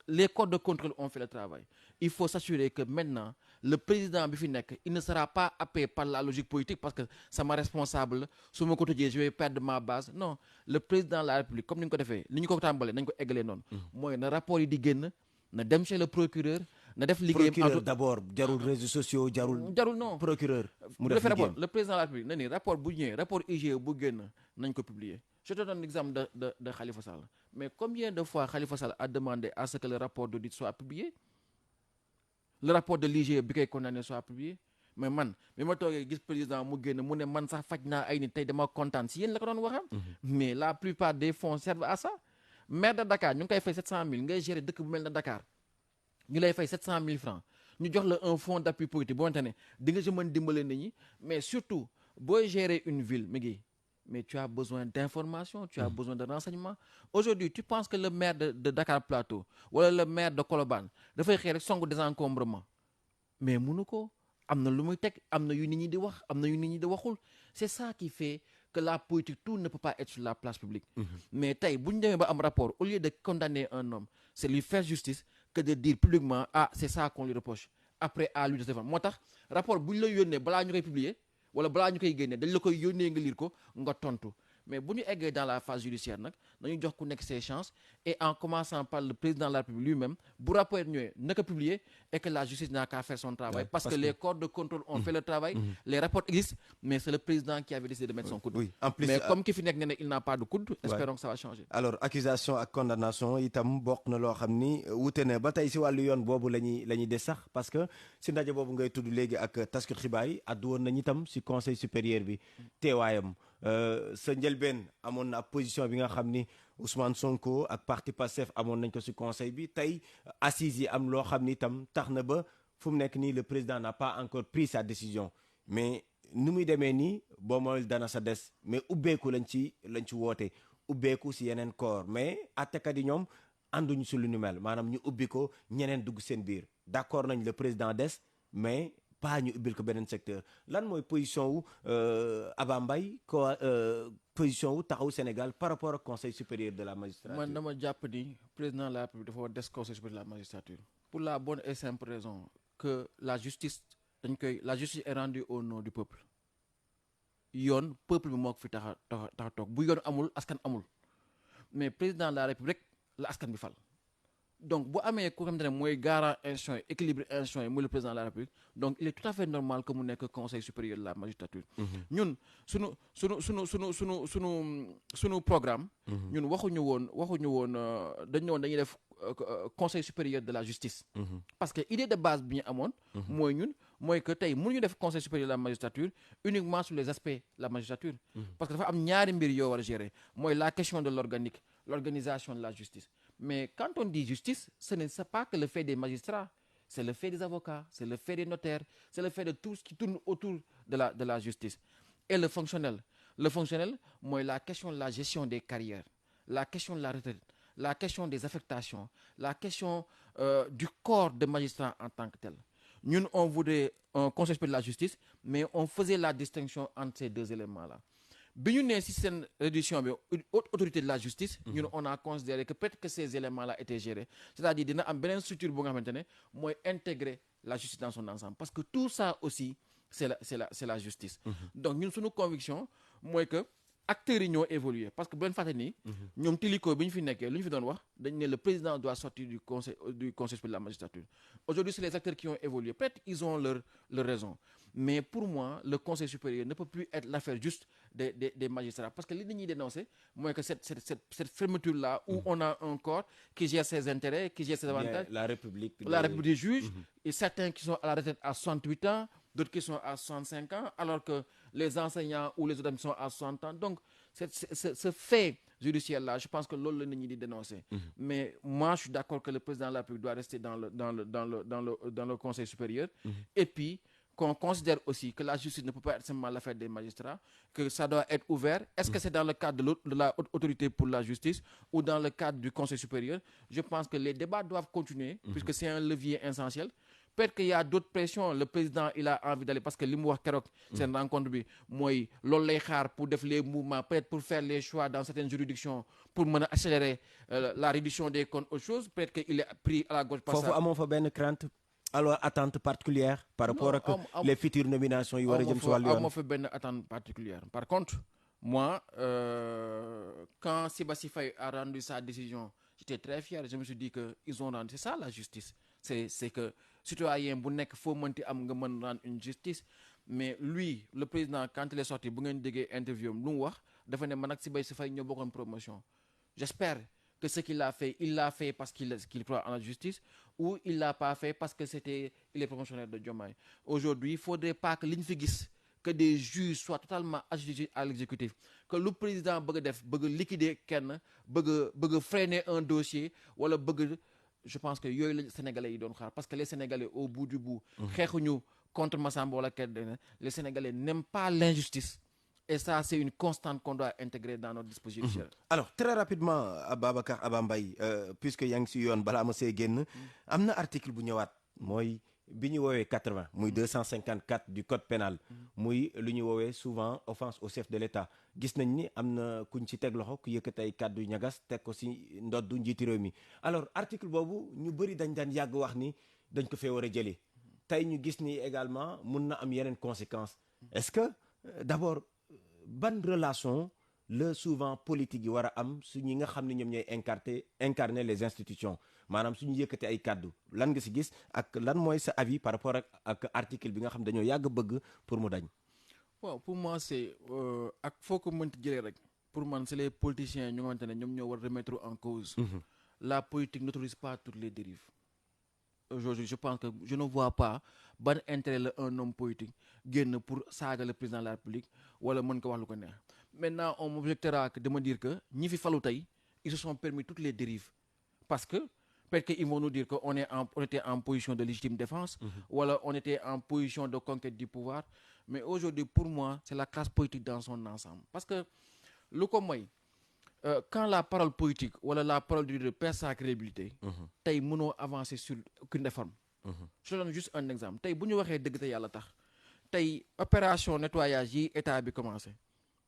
les corps de contrôle ont fait le travail il faut s'assurer que maintenant le président bi fi nekk il ne sera pas happé par la logique politique parce que sama responsable su ma ko tëjee je vais perdre ma base non le président de la République comme ni ñu ko defee ni ñu ko tàmbalee nañ ko eggalee noonu mooy na rapport yi di génn na dem chez le procureur na def liggéeyam procureur d'abord jarul réseaux sociaux jarul non procureur mu def def rapport liggéeyam le président de la République na ni rapport bu ñëwee rapport IGE bu génn nañ ko publier je te donne l'exemple de Khalifa Sall mais combien de fois Khalifa Sall a demandé à ce que le rapport d'audit soit publié le rapport de l'IGE bi koy condamné soit publié mais man bi ma toogee gis président mu génn mu ne man sax faj naa ay nit tey dama kontaan si yéen la ko doon waxam mais la plupart des fonds servent à ça maire de Dakar ñu ngi koy fay 700 000 ngay gérer dëkk bu mel ne Dakar ñu lay fay 700 000 francs ñu jox la un fonds d'appui politique boo xamante ne di nga si mën dimbale nit ñi mais surtout booy gérer une ville mi ngi mais tu as besoin d'informations, tu as besoin de renseignements. Aujourd'hui, tu penses que le maire de Dakar Plateau ou le maire de Colobane dafay xëy rek songu désencombrement mais mënu ko am na lu muy teg am na yu nit ñi di wax am na yu nit ñi di waxul c'est ça qui fait que la politique tout ne peut pas être sur la place publique. Mais tey bu ñu demee ba am rapport au lieu de condamner un homme c'est lui faire justice que de dire publiquement ah c'est ça qu'on lui reproche après à lui de se défendre moo tax rapport bu ñu la yónnee balaa ñu koy publier wala balaa ñu koy génnee dañ la koy yónnee nga lire ko nga tontu mais bu ñu eggee dans la phase judiciaire nag nañu jox ku nekk ses chances et en commençant par le président de la République lui-même bu rapport ñëwee naka publier et que la justice n'a qu'à faire son travail parce que les corps de contrôle ont fait le travail les rapports existent mais c'est le président qui avait décidé de mettre son coude en plus mais comme ki fi nekk ne il n'a pas de coude espérons que ça va changer alors accusation ak condamnation itam bokk na loo xam ni wute na ba tey si wàllu yoon boobu la ñuy des sax parce que si ndaje boobu ngay tudd léegi ak taskatu xibaar yi addu woon nañu itam si conseil supérieur bi teewaayam sa njëlbeen amoon na position bi nga xam ni Ousmane Sonko ak parti Pastef amoon nañ ko si conseil bi tey assises yi am loo xam ni itam tax na ba fu mu nekk nii le président n'a pas encore pris sa décision mais nu muy demee nii boo mooy dana sa des mais ubbeeku lañ ci woote ubbeeku si yeneen corps mais àttekat yi ñoom ànduñu si lu ñu mel maanaam ñu ubbi ko ñeneen dugg seen biir d'accord nañ le président des mais pas ñu ubbil ko beneen secteur lan mooy position wu Aba Mbaye ko position wu taxaw Sénégal par rapport au conseil supérieur de la magistrature. man dama jàpp ni président de la République dafa war des conseil supérieur de la magistrature pour la bonne et simple raison que la justice est rendue au nom du peuple yoon peuple bi moo ko fi tax a toog bu yoon amul askan amul mais président de la République la askan bi fal donc bu amee ku xam ne mooy garant institution yi équilibre institution yi muy le président de la République donc il est tout à fait normal que mu nekk conseil supérieur de la magistrature ñun sunu programme ñun waxuñu woon dañuy def conseil supérieur de la justice parce que idée de base bi ñu amoon mooy que tey mënuñu def conseil supérieur de la magistrature uniquement sur les aspects de la magistrature parce que dafa am ñaari mbir yoo war a gérer mooy la question de l'organique l'organisation de la justice mais quand on dit justice ce n'est pas que le fait des magistrats c'est le fait des avocats c'est le fait des notaires c'est le fait de tout ce qui tourne autour de la justice et le fonctionnel mooy la question de la gestion des carrières la question de la retraite la question des affectations la question du corps de magistrats en tant que tel ñun on voudrait un conseil supérieur de la justice mais on faisait la distinction entre ces deux éléments là bi ñu nee si seen réduction bi haute autorité de la justice ñun on a considéré que peut-être que ces éléments là étaient gérés c'est-à-dire dina am beneen structure bu nga xamante ne mooy intégrer la justice dans son ensemble parce que tout ça aussi c'est la justice donc ñun suñu conviction mooy que acteurs yi ñoo évolué parce que bu leen fàtte nii ñoom tiliko bi ñu fi nekkee lu ñu fi doon wax dañ ne le président doit sortir du conseil supérieur de la magistrature aujourd'hui c'est les acteurs qui ont évolué peut-être ils ont leur raison mais pour moi le conseil supérieur ne peut plus être l'affaire juste des magistrats parce que li nit ñuy dénoncer mooy que cette fermeture là où on a un corps qui gère ses intérêts qui gère ses avantages la République des juges et certains qui sont à la retraite à 68 ans d'autres qui sont à 65 ans alors que les enseignants ou les autres sont à 60 ans donc ce fait judiciaire là je pense que loolu la nit ñi di dénoncer mais moi je suis d'accord que le président de la République doit rester dans le conseil supérieur et puis qu'on considère aussi que la justice ne peut pas être simplement l'affaire des magistrats, que ça doit être ouvert. Est-ce que c'est dans le cadre de la haute autorité pour la justice ou dans le cadre du conseil supérieur? Je pense que les débats doivent continuer puisque c'est un levier essentiel. Peut-être qu'il y a d'autres pressions. Le président, il a envie d'aller parce que li mu wax keroog seen rencontre bi mooy loolu lay xaar pour def les mouvements, peut-être pour faire les choix dans certaines juridictions pour mën a accélérer la réduction des comptes autre chose. Peut-être qu'il est pris à la gauche par ça. Foofu amoo fa benn crainte alors attente particulière par rapport ak les futures nominations yu war a jëm si wàllu yoon. amoo fa benn attente particulière. Par contre, moi, quand Sébastien Faye a rendu sa décision, j'étais très fier. Je me suis dit que ils ont rendu. C'est ça la justice. C'est que citoyen bu nekk foo mënti am nga mën rendre une justice mais lui le président quand il est sorti bu ngeen déggee interview am lu mu wax dafa ne man ak Sébastien Faye ñoo bokkoon promotion. J'espère que ce qu'il a fait il l'a fait parce qu'il croit en la justice ou il l'a pas fait parce que il est promotionnaire de Diomaye. Aujourd'hui il faudrait pas que li ñu fi gis que des juges soient totalement adjugés à l'exécutif que le président bëgg liquider kenn bëgg freiner un dossier wala je pense que yooyu la Sénégalais yi doon xaar parce que les Sénégalais au bout du bout xeexuñu contre Massamba wala kenn les Sénégalais n'aiment pas l'injustice Et ça, c'est une constante qu'on doit intégrer dans notre dispositif. Alors très rapidement Ababacar Abambaye puisque yaa ngi si yoon balaa ma see génn am na article bu ñëwaat mooy bi ñu woowee 80 muy 254 du code pénal muy lu ñu woowee souvent offense au chef de l'État gis nañ ni am na kuñ ci teg loxo ku yëkkati ay kàddu ñagas teg ko si ndoddu njiiti réew mi alors article boobu ñu bëri dañ daan yàgg wax ni dañ ko fee war a jëlee tey ñu gis ni également mun na am yeneen conséquences est-ce que d'abord ban relation le souvent politique yi war a am su ñi nga xam ne ñoom ñooy incarner les institutions maanaam suñu yëkkati ay kàddu lan nga si gis ak lan mooy sa avis par rapport ak article bi nga xam dañoo yàgg bëgg pour mu dañ. waaw pour moi c'est ak foo ko mënti jëlee rek pour man c'est les politiciens ñu nga xamante ne ñoom ñoo war remettre en cause. La politique n'autorise pas toutes les dérives. Aujourd'hui je pense que je ne vois pas ban intérêt la un homme politique génn pour saaga le président de la République wala mën ko wax lu ko neex. Maintenant on m'objectera de me dire que ñi fi falu tey ils se sont permis toutes les dérives parce que peut-être qu'ils vont nous dire que on était en position de légitime défense wala on était en position de conquête du pouvoir mais aujourd'hui pour moi c'est la classe politique dans son ensemble parce que lu ko mooy quand la parole politique wala la parole du leader perd sa crédibilité tey mënoo avancer sur aucune réforme je te donne juste un exemple tey bu ñu waxee dëgg te yàlla tax tey opération nettoyage yi état bi commencé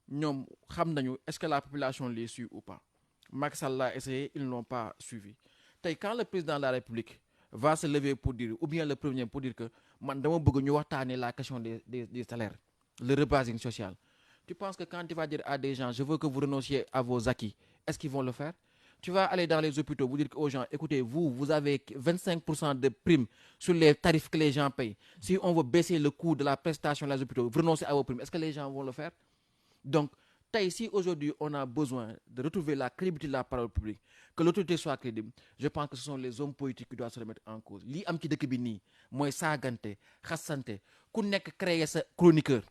ñoom xam nañu est-ce que la population les suit ou pas Macky Sall l'a essayé ils ne l'ont pas suivi tey quand le président de la République va se lever pour dire ou bien le premier pour dire que man dama bëgg ñu waxtaanee la question des salaires le rebasing social tu penses que quand tu vas dire à des gens je veux que vous renonciez à vos acquis est-ce qu'ils vont le faire tu vas aller dans les hôpitaux vous dire aux gens écoutez vous avez 25% de primes sur les tarifs que les gens payent si on veut baisser le coût de la prestation des hôpitaux vous renoncez à vos primes est-ce que les gens vont le faire donc tey si aujourd'hui on a besoin de retrouver la crédibilité de la parole publique que l'autorité soit crédible je pense que ce sont les hommes politiques qui doivent se remettre en cause lii am ci dëkk bi nii mooy saagante xasante ku nekk créer sa chroniqueur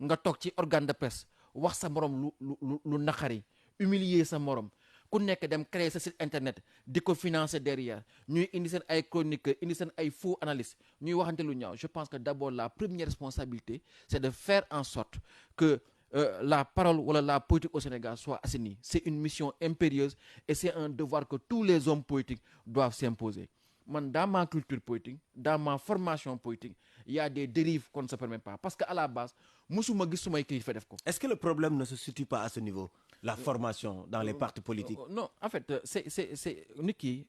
nga toog ci organe de presse wax sa morom lu naqari humilier sa morom ku nekk dem créer sa site internet di ko financer derrière ñuy indi seen ay chroniqueurs indi seen ay faux analystes ñuy waxante lu ñaaw je pense que d'abord la première responsabilité c'est de faire en sorte que la parole wala la politique au Sénégal soit assainie c'est une mission impérieuse et c'est un devoir que tous les hommes politiques doivent s'imposer man dans ma culture politique dans ma formation politique il y a des dérives qu'on ne se permet pas parce que à la base musuma gis sumay kilifa def ko. Est-ce que le problème ne se situe pas à ce niveau la formation dans les partis politiques. Non en fait c'est nit ki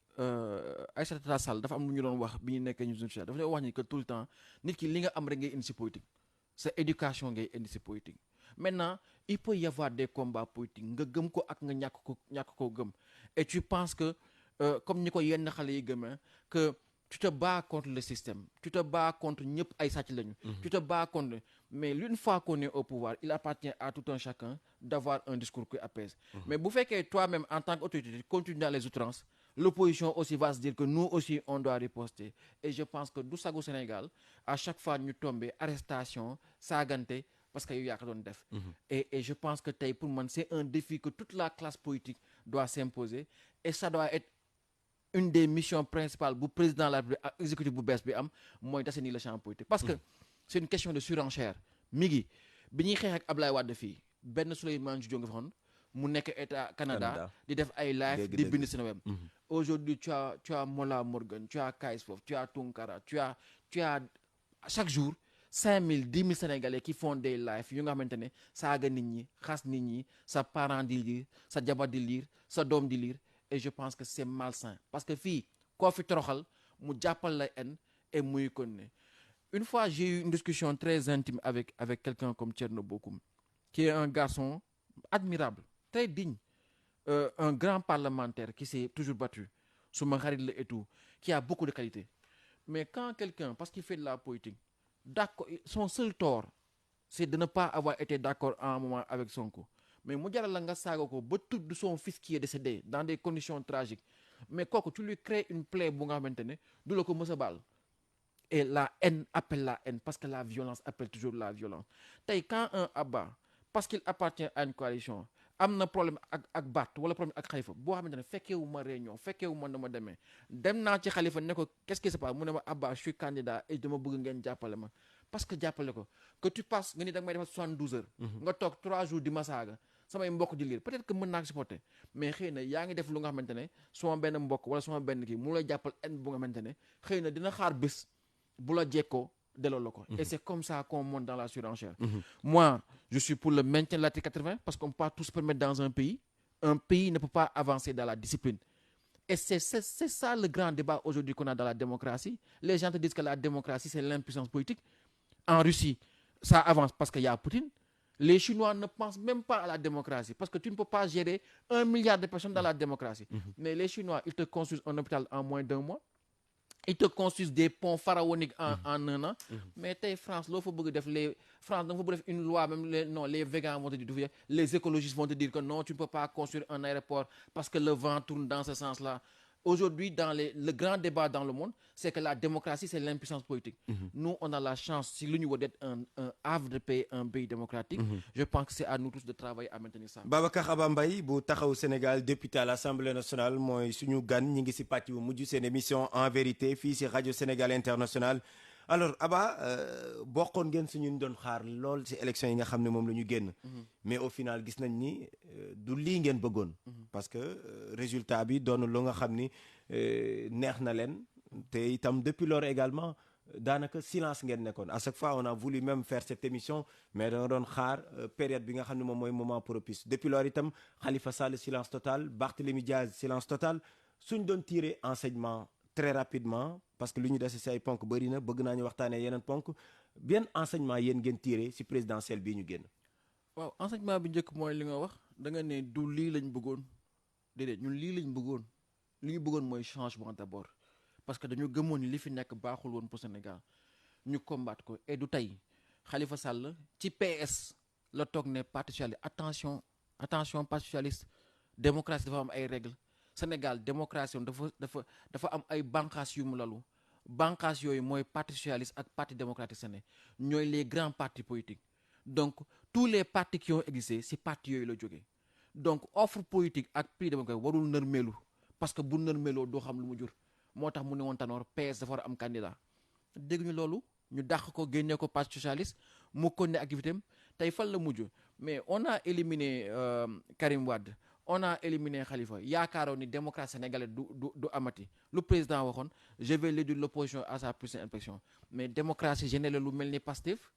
Aïssata Tall Sall dafa am lu ñu doon wax bi ñu nekkee ñu dafa lay wax ni que tout le temps nit ki li nga am rek ngay indi si politique sa éducation ngay indi si politique. Maintenant il peut y avoir des combats politiques nga gëm ko ak nga ñàkk ko gëm et tu penses que comme ni ko yenn xale yi gëmee que tu te bats contre le système tu te bats contre ñëpp ay sàcc lañu tu te bats contre mais une fois qu'on est au pouvoir il appartient à tout un chacun d'avoir un discours qui apaise mais bu fekkee toi-même en tant qu'autorité tu continues dans les outrances l'opposition aussi va se dire que nous aussi on doit riposter et je pense que du sagu Sénégal à chaque fois ñu tomber arrestation saagante parce que yow yaa ko doon def et je pense que tey pour man c'est un défi que toute la classe politique doit s'imposer et ça doit être une des missions principales bu président de la République ak exécutif bu bees bi am mooy d'assainir le champ politique parce que c'est une question de surenchère mi ngi bi ñuy xeex ak Ablaye Wade fii benn Souleymane Jules nga fa xoon mu nekk état Canada di def ay live di bind seen web aujourd'hui tu as Mola Morgan tu as Kayz Fof tu as Tunkara tu as chaque jour 5000 10 000 Sénégalais qui font des lives yu nga xamante ne saaga nit ñi xas nit ñi sa parent di lire sa jabar di lire sa doom di lire et je pense que c'est malsain parce que fii koo fi toroxal mu jàppal la haine et muy continuer une fois j'ai eu une discussion très intime avec quelqu'un comme Thierno Bocoum qui est un garçon admirable très digne un grand parlementaire qui s'est toujours battu suma xarit la et tout qui a beaucoup de qualités mais quand quelqu'un parce qu'il fait de la politique d'accord son seul tort c'est de ne pas avoir été d'accord à un moment avec Sonko mais mu jaral la nga saaga ko ba tudd son fils qui est décédé dans des conditions tragiques mais kooku tu lui crées une plaie bu nga xamante ne du la ko mës a baal et la haine appelle la haine parce que la violence appelle toujours la violence tey quand un Abba parce qu'il appartient à une coalition am na problème ak Barth wala problème ak Khalifa boo xamante ne fekkeewu ma réunion fekkeewu ma dama dem naa ci Khalifa ne ko qu'est-ce qui se passe mu ne ma Abba je suis candidat et dama bëgg ngeen jàppale ma parce que jàppale ko que tu passes nga ni da nga may defal 72 heures. nga toog 3 jours di ma saaga samay mbokk di lire peut-être que mën naa ko supporter mais xëy na yaa ngi def lu nga xamante ne suma benn mbokk wala suma benn kii mu lay jàppal en bu nga xamante ne xëy na dina xaar bés bu la jekkoo delloo la ko. Et c'est comme ça qu'on monte dans la surenchère. Moi, je suis pour le maintien de l'article 80 parce qu'on ne peut pas tout se permettre dans un pays. Un pays ne peut pas avancer dans la discipline. Et c'est ça le grand débat aujourd'hui qu'on a dans la démocratie. Les gens te disent que la démocratie, c'est l'impuissance politique. En Russie, ça avance parce qu'il y a Poutine. Les Chinois ne pensent même pas à la démocratie parce que tu ne peux pas gérer 1 milliard de personnes dans la démocratie. Mais les Chinois, ils te construisent un hôpital en moins d'1 mois. Ils te construisent des ponts pharaoniques en 1 an. Mais tey France, loo fa bëgg def France da nga fa bëgg def une loi, même les végans vont te dire, les écologistes vont te dire que non, tu ne peux pas construire un aéroport parce que le vent tourne dans ce sens-là. Aujourd'hui, le grand débat dans le monde, c'est que la démocratie, c'est l'impuissance politique. Nous, on a la chance, si l'Union d'être un havre de paix, un pays démocratique, je pense que c'est à nous tous de travailler à maintenir ça. Babacar Aba Mbaye bu taxaw Sénégal député à l'Assemblée nationale mooy suñu gan ñi ngi si pàcc bu mujj seen émission en vérité fii si rajo Sénégal International. Alors Aba bokkoon ngeen suñu doon xaar lool si élection yi nga xam ne moom la ñu génn. mais au final gis nañ ni du lii ngeen bëggoon. parce que résultat bi doon lu nga xam ni neex na leen te itam depuis lors également daanaka silence ngeen nekkoon à chaque fois on a voulu même faire cette émission mais da nga doon xaar période bi nga xam ne moom mooy moment propice depuis lors itam Khalifa Sall silence total Barthélémy Diaz silence total suñ doon tirer enseignement très rapidement parce que lu ñu dese si ay ponk bëri na bëgg naa ñu waxtaanee yeneen ponk bien enseignement yéen ngeen tirer si présidentielle bii ñu génn. waaw enseignement bi njëkk mooy li nga wax da nga ne du lii lañ bëggoon déedéet ñun lii lañ bëggoon li ñu bëggoon mooy changement d'abord parce que dañu gëmoon ni li fi nekk baaxul woon pour Sénégal ñu combattre ko et du tey Khalifa Sall ci PS la toog ne parti socialiste attention parti socialiste démocratie dafa am ay règles Sénégal démocratie dafa am ay bànqaas yu mu lalu bànqaas yooyu mooy parti socialiste ak parti démocratique sénégalais ñooy les grands partis politiques donc tous les partis qui ont existé si parti yooyu la jógee donc offre politique ak prix démocratique warul nërmeelu parce que bu nërmeeloo doo xam lu mu jur moo tax mu ne woon Tanor PS dafa war a am candidat dégg ñu loolu ñu dàq ko génnee ko parti socialiste mu continuer activité am tey fan la mujj mais on a éliminé Karim Wade on a éliminé Khalifa yaakaaroon ni démocratie sénégalaise du amati lu président waxoon je vais réduire l'opposition à sa plus inspection mais démocratie générale lu mel ni Pastef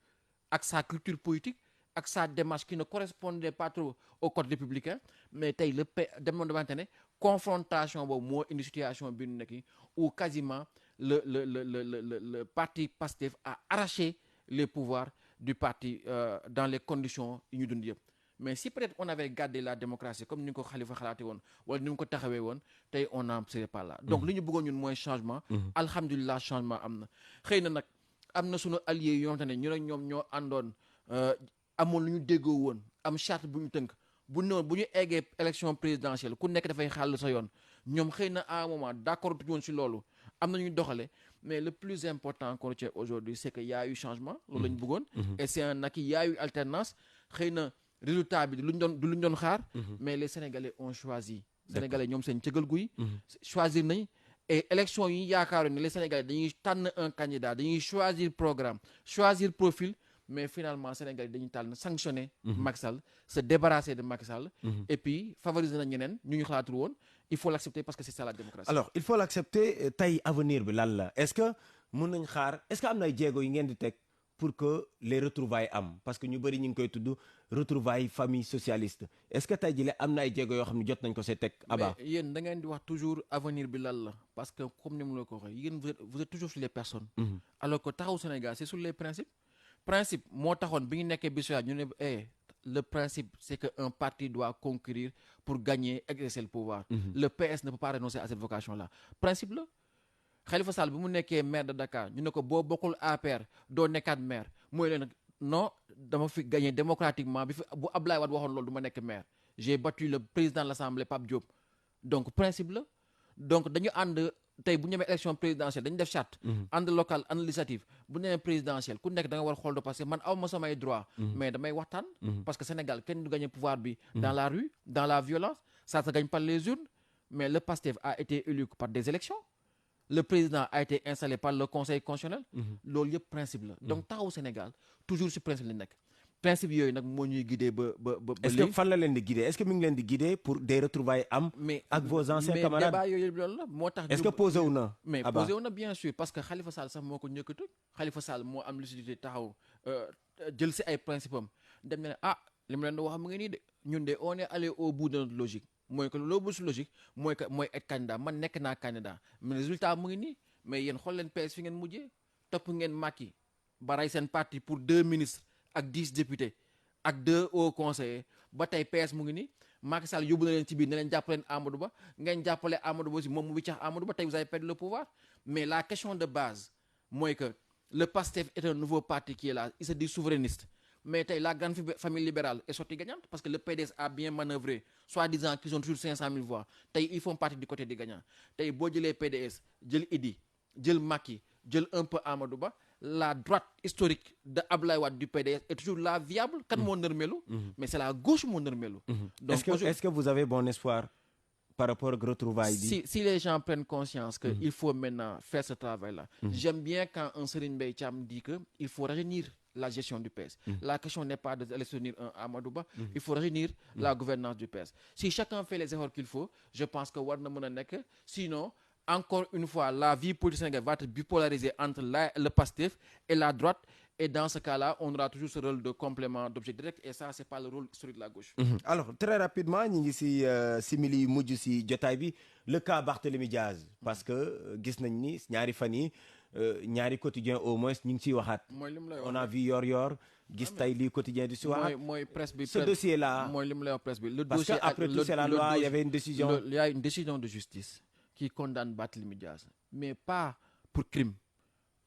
ak sa culture politique ak sa démarche qui ne correspondait pas trop au code républicain mais tey demoon demante ne confrontation boobu moo indi situation bi ñu nekk où quasiment le parti Pastef a arraché les pouvoirs du parti dans les conditions yi ñu dund yëpp mais si peut-être on avait gardé la démocratie comme ni ko Khalifa xalaate woon wala ni mu ko taxawee woon tey on n'en serait pas là donc li ñu bëggoon ñun mooy changement alhamdulilah changement am na xëy na nag am na sunu alliés yoo xamante ne ñu ne ñoom ñoo àndoon amoon lu ñu déggoo woon am charte bu ñu tënk bu ñu eggee élection présidentielle ku nekk dafay xàll sa yoon ñoom xëy na à un moment d'accord tuñu woon si loolu am na ñu doxale mais le plus important qu'on retient aujourd'hui c'est que y a eu changement loolu la ñu bëggoon et c'est un acquis y a eu alternance xëy na résultat bi du lu ñu doon xaar mais les Sénégalais ont choisi Sénégalais ñoom seen cëgal guy choisir nañ et élection yi yaakaaroon ne les Sénégalais dañuy tànn un candidat dañuy choisir programme choisir profil mais finalement Sénégalais dañuy tànn sanctionner Macky Sall se débarrasser de Macky Sall et puis favoriser na ñeneen ñu xalaatul woon il faut l'accepter parce que c'est ça la démocratie. Alors il faut l'accepter tey avenir bi lan la est-ce que mën nañ xaar est-ce que am na ay jéego yi ngeen di teg pour que les retrouvailles am parce que ñu bëri ñu ngi koy tudd retrouvailles famille socialiste est-ce que tey jii am na ay jéego yoo xam ne jot nañ ko see teg Aba. mais yéen da ngeen di wax toujours avenir bi lan la parce que comme ni mu la ko waxee yéen vous êtes toujours sur les personnes. alors que taxaw Sénégal c'est sur les principe moo taxoon bi ñu nekkee bisoya ñu ne le principe c'est que un parti doit concourir pour gagner exercer le pouvoir. Le PS ne peut pas renoncer à cette vocation-là principe la. Khalifa Sall bi mu nekkee maire de Dakar ñu ne ko boo bokkul APR doo nekkaat maire mooy leen non dama fi gagné démocratiquement bi fi bu Ablaye Wade waxoon loolu du ma nekk maire j'ai battu le président de l'Assemblée Pape Diop donc principe la donc dañu ànd tey bu ñu demee élection présidentielle dañu def charte ànd local ànd législative bu ñu demee présidentielle ku nekk da nga war a xool parce que man aw ma samay droit mais damay waxtaan parce que Sénégal kenn du gagné pouvoir bi dans la rue dans la violence ça se gagne par les urnes mais le PASTEF a été élu par des élections le président a été installé par le conseil constitutionnel. loolu yëpp principe la. donc taxawu Sénégal toujours ci principe la nekk. principe yooyu nag moo ñuy guider ba est-ce que fan la leen di guider est-ce que mi ngi leen di guider pour des retrouvailles am. mais ak vos anciens camarades débat yooyu loolu la moo tax. est-ce que posé wu na. mais posé wu na bien sûr parce que Khalifa Sall sax moo ko ñëkkatu Khalifa Sall moo am lucidité taxaw jël si ay principe am dem na ne li mu leen di wax mu ngi nii de ñun de on est allé au bout de notre logique mooy que loo bout si logique mooy que mooy être candidat man nekk naa candidat mais résultat mu ngi nii mais yéen xool leen PS fi ngeen mujjee topp ngeen Macky ba rey seen parti pour 2 ministres ak 10 députés ak 2 hauts conseillers ba tey PS mu ngi nii Macky Sall yóbbu na leen ci biir ne leen jàppaleen Amadou Ba ngeen jàppale Amadou Ba aussi moom mu wiccax Amadou Ba tey vous avez perdu le pouvoir mais la question de base mooy que le PASTEF est un nouveau parti qui est là il se dit souverainiste mais tey la grande famille libérale est sortie gagnante parce que le PDS a bien manœuvré soi-disant qu'ils ont toujours 500 000 voix tey ils font partie du côté des gagnants tey boo jëlee PDS jël Idi jël Macky jël un peu Amadou Ba la droite historique de Abdoulaye Wade du PDS est toujours là viable kan moo nërmelu mais c'est la gauche moo nërmelu donc est-ce que vous avez bon espoir par rapport aux retrouvailles si les gens prennent conscience que il faut maintenant faire ce travail-là j'aime bien quand un Serigne Mbaye Thiam dit que il faut rajeunir la gestion du PS. La question n'est pas d'aller soutenir un Amadou Ba, il faut rajeunir la gouvernance du PS. Si chacun fait les efforts qu'il faut, je pense que war na mën a nekk sinon encore une fois la vie politique sénégalaise va être bipolarisée entre le PASTEF et la droite et dans ce cas-là on aura toujours ce rôle de complément d'objet direct et ça c'est pas le rôle historique de la gauche. Alors très rapidement ñu ngi si simili yu mujj si jotaay bi le cas Barthélémy Diaz parce que gis nañ ni ñaari fan yi ñaari quotidien au moins ñu ngi ciy waxaat. On a vu Yor gis tey lii quotidien du soir. mooy presse bi ce dossier là. mooy li mu lay wax presse bi. le parce dossier que après tout c'est la loi il y avait une décision. il y a une décision de justice qui condamne Barthélémy Diaz mais pas pour crime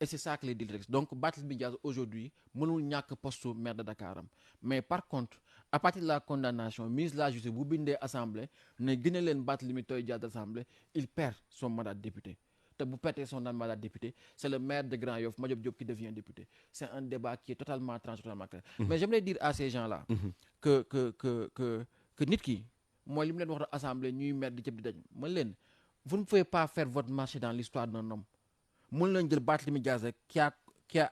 et c'est ça que les directs donc Barthélémy Diaz aujourd'hui mënul ñàkk poste maire de Dakar am mais par contre à partir de la condamnation ministre de la justice bu bindee assemblée ne gën a leen Barthélémy Diaz d'assemblée il perd son mandat de député. te bu perdre son mandat de député c'est le maire de Grand Yoff Madiop Diop qui devient député c'est un débat qui est totalement tranché totalement clair mais j'aimerais dire à ces gens-là que nit ki mooy li mu leen wax assemblée ñuy maire di cëb di dañ man leen vous ne pouvez pas faire votre marché dans l'histoire d'un homme mën leen jël Barthélémy Diaz rek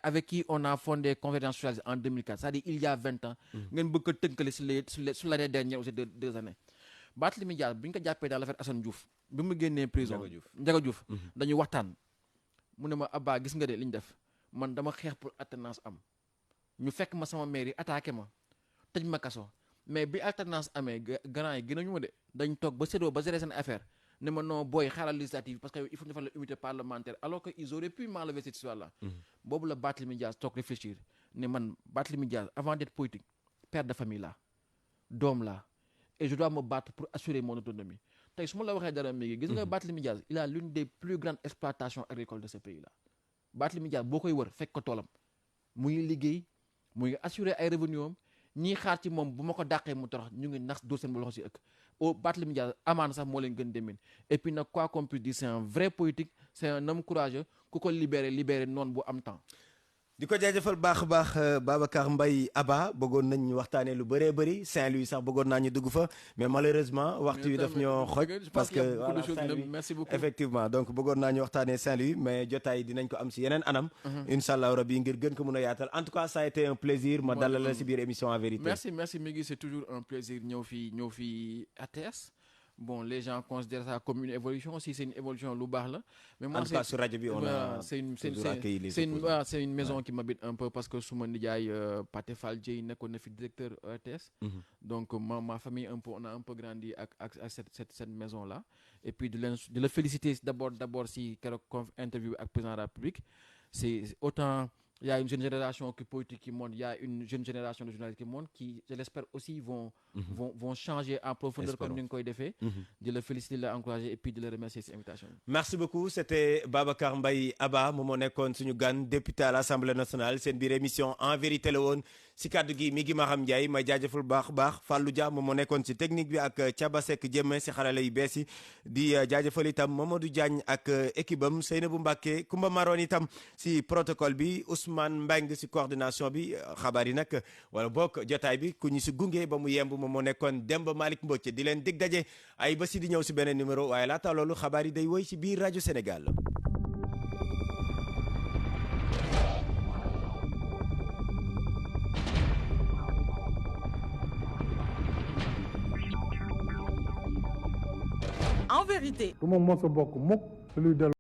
avec qui on a fondé Convergence socialiste en 2004 c'est-à-dire il y a 20 ans ngeen bëgg ko tënkale sur l'année dernière aussi 2 années Barthélémy Diaz bi ñu ko jàppee dans l'affaire Assane Diouf bi mu génnee prison Ndiaga Diouf dañuy waxtaan mu ne ma Abba gis nga de li ñu def man dama xeex pour alternance am ñu fekk ma sama mairie attaqué ma tëj ma kaso mais bi alternance amee grand yi gënañu ma de dañ toog ba séddoo ba gérer seen affaire ne ma non booy xaaral législative parce que il faut ñu defal la unité parlementaire alors que ils auraient pu m'enlever cette histoire là boobu la Barthélémy Diaz toog réfléchir ne man Barthélémy Diaz avant d'être politique père de famille la doom la et je dois me battre pour assurer mon autonomie tey su ma la waxee dara mi ngi gis nga Barthélémy Diaz il a l'une des plus grandes exploitations agricoles de ce pays là Barthélémy Diaz boo koy wër fekk ko toolam mu ngi liggéey mu ngi assurer ay revenus am ñii xaar ci moom bu ma ko dàqee mu torox ñu ngi nax doo seen bu loxo si ëkk au Barthélémy Diaz amaana sax moo leen gën demin et puis nag quoi qu'on puisse dire c'est un vrai politique c'est un homme courageux ku ko libéré noonu bu am temps. di ko jaajëfal baax a baax Babacar Mbaye Abba bëggoon nañ ñu waxtaanee lu bëree bëri Saint-Louis sax bëggoon naa ñu dugg fa mais malheureusement waxtu wi daf ñoo xoj parce que voilà Saint-Louis merci beaucoup effectivement donc bëggoon naa ñu waxtaanee Saint-Louis mais jotaay dinañ ko am si yeneen anam incha allah rabi ngir gën ko mën a yaatal en tout cas ça a été un plaisir ma dalal la si biir émission En Vérité. merci Migui c'est toujours un plaisir ñëw fii RTS. Bon, les gens considèrent ça comme une évolution. Si c'est une évolution, lu baax la. Mais moi, en tout cas, sur Radio Bi, on a c'est une maison qui m'habite un peu parce que suma nijaay Pathé Fall Dieye nekkoon na fi directeur RTS. Donc ma famille un peu on a un peu grandi ak cette maison là. Et puis de le féliciter d'abord si keroog interview ak président de la République. C'est autant il y a une jeune génération politique qui monte, il y a une jeune génération de journalistes qui monte, qui, je l'espère aussi, vont changer en profondeur comme nous l'avons fait. De le féliciter, de l'encourager et puis de le remercier de cette invitation. Merci beaucoup. C'était Babacar Mbaye Abba, moom nekkoon suñu gan député à l'Assemblée nationale seen biir émission En Vérité la woon si kàddu gi mi ngi Maham Ndiaye may jaajëfal baax Fallou Dia moom nekkoon si technique bi ak Thiaba Seck Diémé si xarala yu bees yi di jaajëfal itam Mamadou Diagne ak équipe am Seynabou Mbacké Koumba Maron itam si protocole bi Ousmane Mbengue si coordination bi xabaar yi nag wala bokk jotaay bi ku ñu si gunge ba mu yemb moom nekkoon Demba Malick Mbocc di leen dig daje ay ba si di ñëw si beneen numéro waaye laata loolu xabaar yi day woy si biir rajo Sénégal. en vérité. du ma mos a bokk mukk ci luy dellu